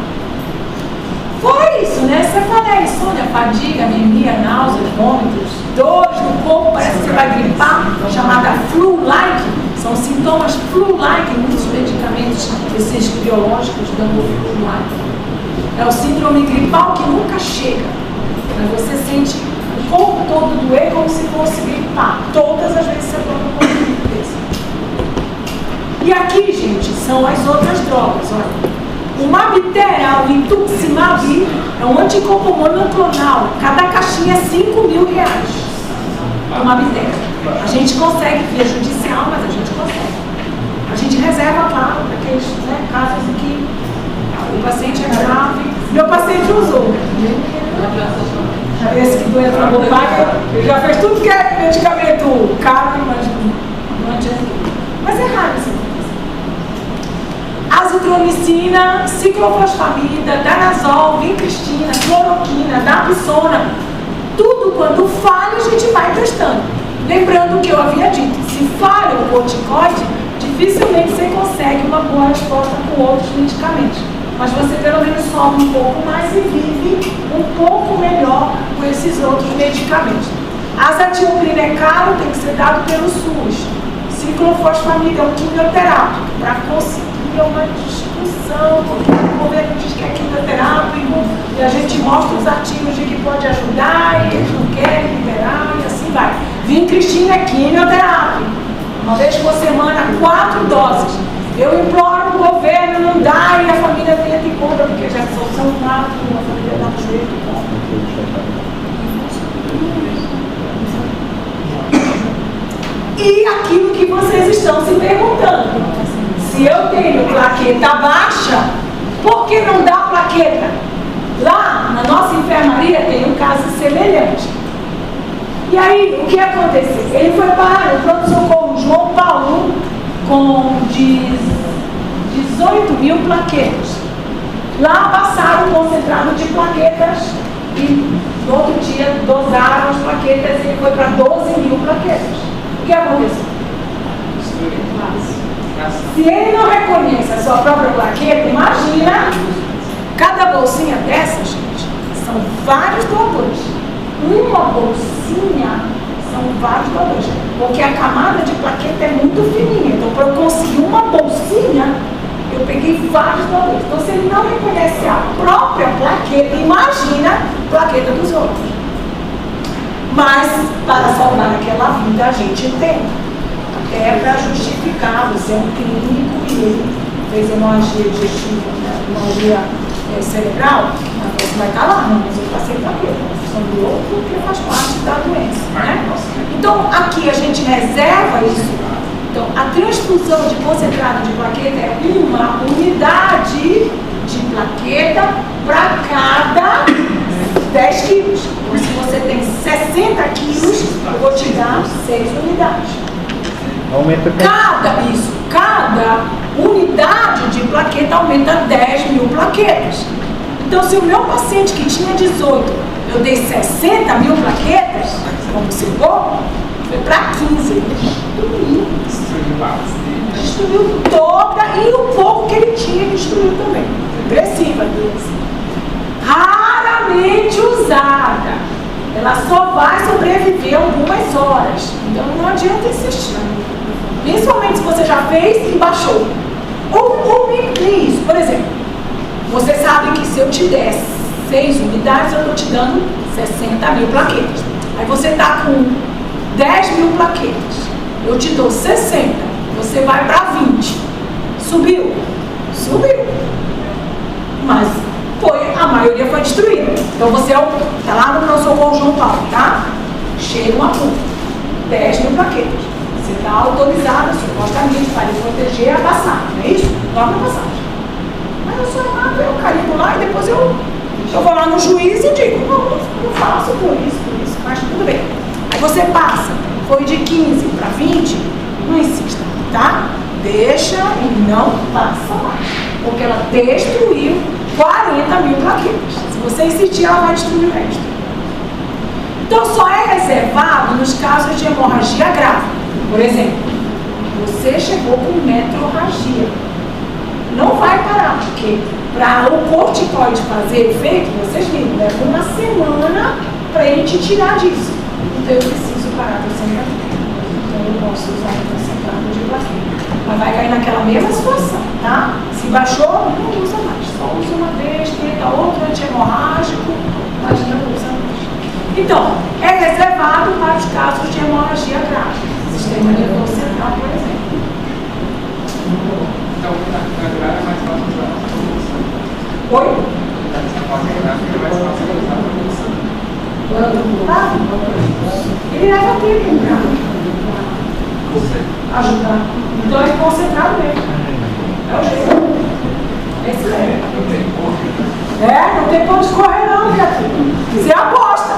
Fora isso, né? Cefaleia, insônia, fadiga, anemia, náuseas, vômitos, dores no corpo, parece que você vai gripar, chamada flu-like. São sintomas flu-like, muitos medicamentos, esses biológicos dando flu-like. É o síndrome gripal que nunca chega. Mas você sente o corpo todo doer como se fosse gripar. Todas as vezes você toma um pouquinho desse. E aqui, gente, são as outras drogas, olha. O Mabitera, o Intuximab, é um anticorpo monoclonal. Cada caixinha é R$5.000. O Mabitera. A gente consegue, via judicial, mas a gente consegue. A gente reserva, claro, para aqueles casos em que o paciente é grave. Meu paciente usou. Esse que do Eltrombopag, ele já fez tudo que é medicamento caro, mas não adianta. Mas é raro isso. Azitromicina, ciclofosfamida, danazol, vincristina, cloroquina, dapsona, tudo quando falha a gente vai testando. Lembrando o que eu havia dito, se falha o corticoide, dificilmente você consegue uma boa resposta com outros medicamentos. Mas você pelo menos sofre um pouco mais e vive um pouco melhor com esses outros medicamentos. Azathioprina é caro, tem que ser dado pelo SUS. Ciclofosfamida é um quimioterápico, para conseguir uma discussão, porque o governo diz que é quimioterápico e a gente mostra os artigos de que pode ajudar e eles não querem liberar e assim vai. Vincristina é quimioterápico, uma vez por semana, 4 doses. Eu imploro o governo, não dá e a família tenta e compra, porque já são 4, a família dá um jeito e compra. E aquilo que vocês estão se perguntando. Se eu tenho plaqueta baixa, por que não dá plaqueta? Lá na nossa enfermaria tem um caso semelhante. E aí, o que aconteceu? Ele foi para o pronto-socorro João Paulo com 18.000 plaquetas. Lá passaram o concentrado de plaquetas e no outro dia dosaram as plaquetas e ele foi para 12.000 plaquetas. O que aconteceu? Se ele não reconhece a sua própria plaqueta, imagina Cada bolsinha dessa, gente, são vários doadores. Uma bolsinha são vários doadores. Porque a camada de plaqueta é muito fininha. Então, para eu conseguir uma bolsinha, eu peguei vários doadores. Então, se ele não reconhece a própria plaqueta, imagina a plaqueta dos outros. Mas, para salvar aquela vida, a gente tem. Até para justificar, você é um clínico e ele fez hemorragia digestiva, né? Hemorragia cerebral, você vai estar lá, não, mas eu passei plaqueta, função do outro, porque faz parte da doença, né? Então, aqui a gente reserva isso. Então, a transfusão de concentrado de plaqueta é uma unidade de plaqueta para cada 10 quilos. Então, se você tem 60 quilos, eu vou te dar 6 unidades. Cada unidade de plaqueta aumenta 10 mil plaquetas. Então, se o meu paciente que tinha 18, eu dei 60 mil plaquetas, como observou, foi para 15. Destruiu toda e o pouco que ele tinha destruiu também. Agressiva doença. Raramente usada. Ela só vai sobreviver algumas horas. Então não adianta insistir. Principalmente se você já fez e baixou. Ou nem isso. Por exemplo, você sabe que se eu te der 6 unidades, eu estou te dando 60 mil plaquetas. Aí você está com 10 mil plaquetas. Eu te dou 60. Você vai para 20. Subiu? Subiu. Mas a maioria foi destruída. Então você está lá no pronto-socorro João Paulo, tá? Chega uma ponta. 10 mil plaquetas. Você está autorizado, supostamente, para lhe proteger a passagem, não é isso? Logo a passagem. Mas eu sou amado, eu carimbo lá e depois eu vou lá no juiz e digo, não, eu faço por isso, mas tudo bem. Aí você passa, foi de 15 para 20, não insista, tá? Deixa e não passa mais. Porque ela destruiu 40 mil plaquetas. Se você insistir, ela vai destruir o resto. Então, só é reservado nos casos de hemorragia grave. Por exemplo, você chegou com metrorragia. Não vai parar, porque para o corticoide fazer efeito, vocês viram, leva uma semana para ele te tirar disso. Então, eu preciso parar do sangrado. Então, eu posso usar o concentrado de plaqueta. Mas vai cair naquela mesma situação, tá? Se baixou, não usa mais. Só usa uma vez, tenta outro anti-hemorrágico, mas não usa mais. Então, é reservado para os casos de hemorragia grave. Sistema nervoso central, por exemplo. Então, na grave é mais fácil usar a solução. Oi? Na fase grave é mais fácil usar a solução. Ele leva tempo para ajudar. Então é concentrado mesmo. É o jeito. Esse é. Não tem ponto de correr não, criatura. Você aposta.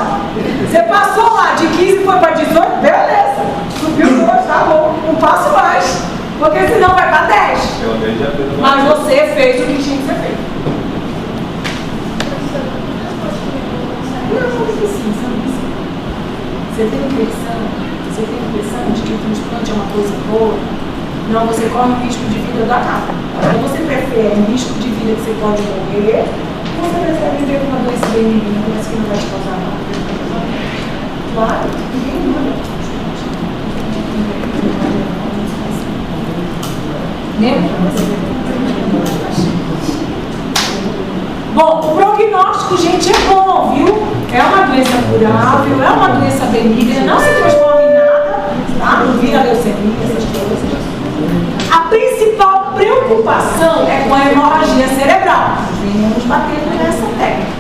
Você passou lá de 15 e foi para 18, beleza. Subiu 2, tá bom. Não passo mais. Porque senão vai para 10. Mas você fez o que tinha que ser feito. Não precisa. Você tem impressão de que o transplante é uma coisa boa? Não, você corre um risco de vida danado. Então você prefere um risco de vida que você pode morrer, ou você prefere viver com uma doença benigna, uma doença que não vai te causar nada? Claro, ninguém manda. Bom, o prognóstico, gente, é bom, viu? É uma doença curável, é uma doença benigna, não se transforma em nada, tá? Não vira leucemia, essas coisas. A principal preocupação é com a hemorragia cerebral. Venhamos batendo nessa técnica.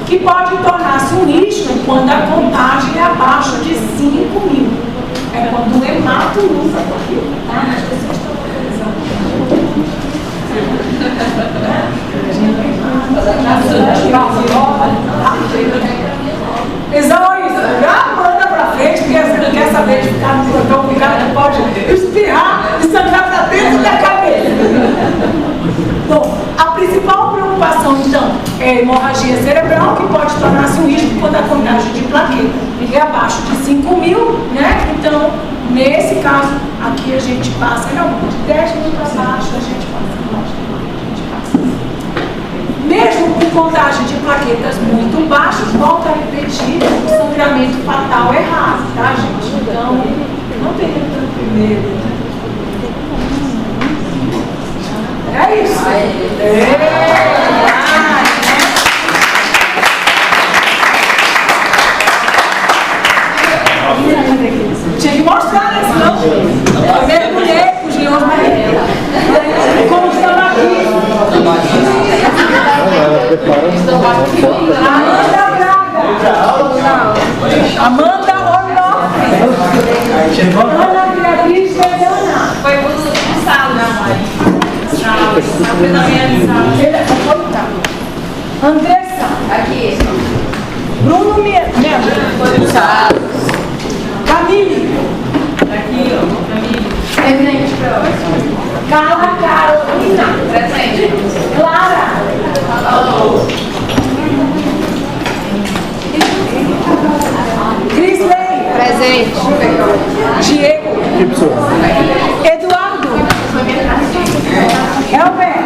Que pode tornar-se um risco quando a contagem é abaixo de 5.000. É quando o hemato usa aquilo, tá? As pessoas estão utilizando. Isso, já manda pra frente, porque você não quer saber de ficar no plantão, o cara não pode espirrar e sangrar pra dentro da cabeça. Bom, a principal preocupação, então, é a hemorragia cerebral, que pode tornar-se um risco quando a contagem de plaqueta é abaixo de 5.000, né? Então, nesse caso, aqui a gente passa, não, de 10 mil para baixo, a gente passa. Mesmo com contagem de plaquetas muito baixas, volta a repetir o sangramento fatal errado, tá, gente? Então, não tenha tanto medo. É isso. Tinha que mostrar, né? Senão eu mergulhei com os leões marinhos. Como estão aqui. Amanda Orloff. Ana Beatriz Verdana. Foi pro salo, né, mãe? Andressa. Aqui. Bruno Mendes. Camille. Aqui, ó. Camille. Presente pra hoje. Carla Carolina. Presente. Clara. Crisley. Presente. Diego. Eduardo. Elber.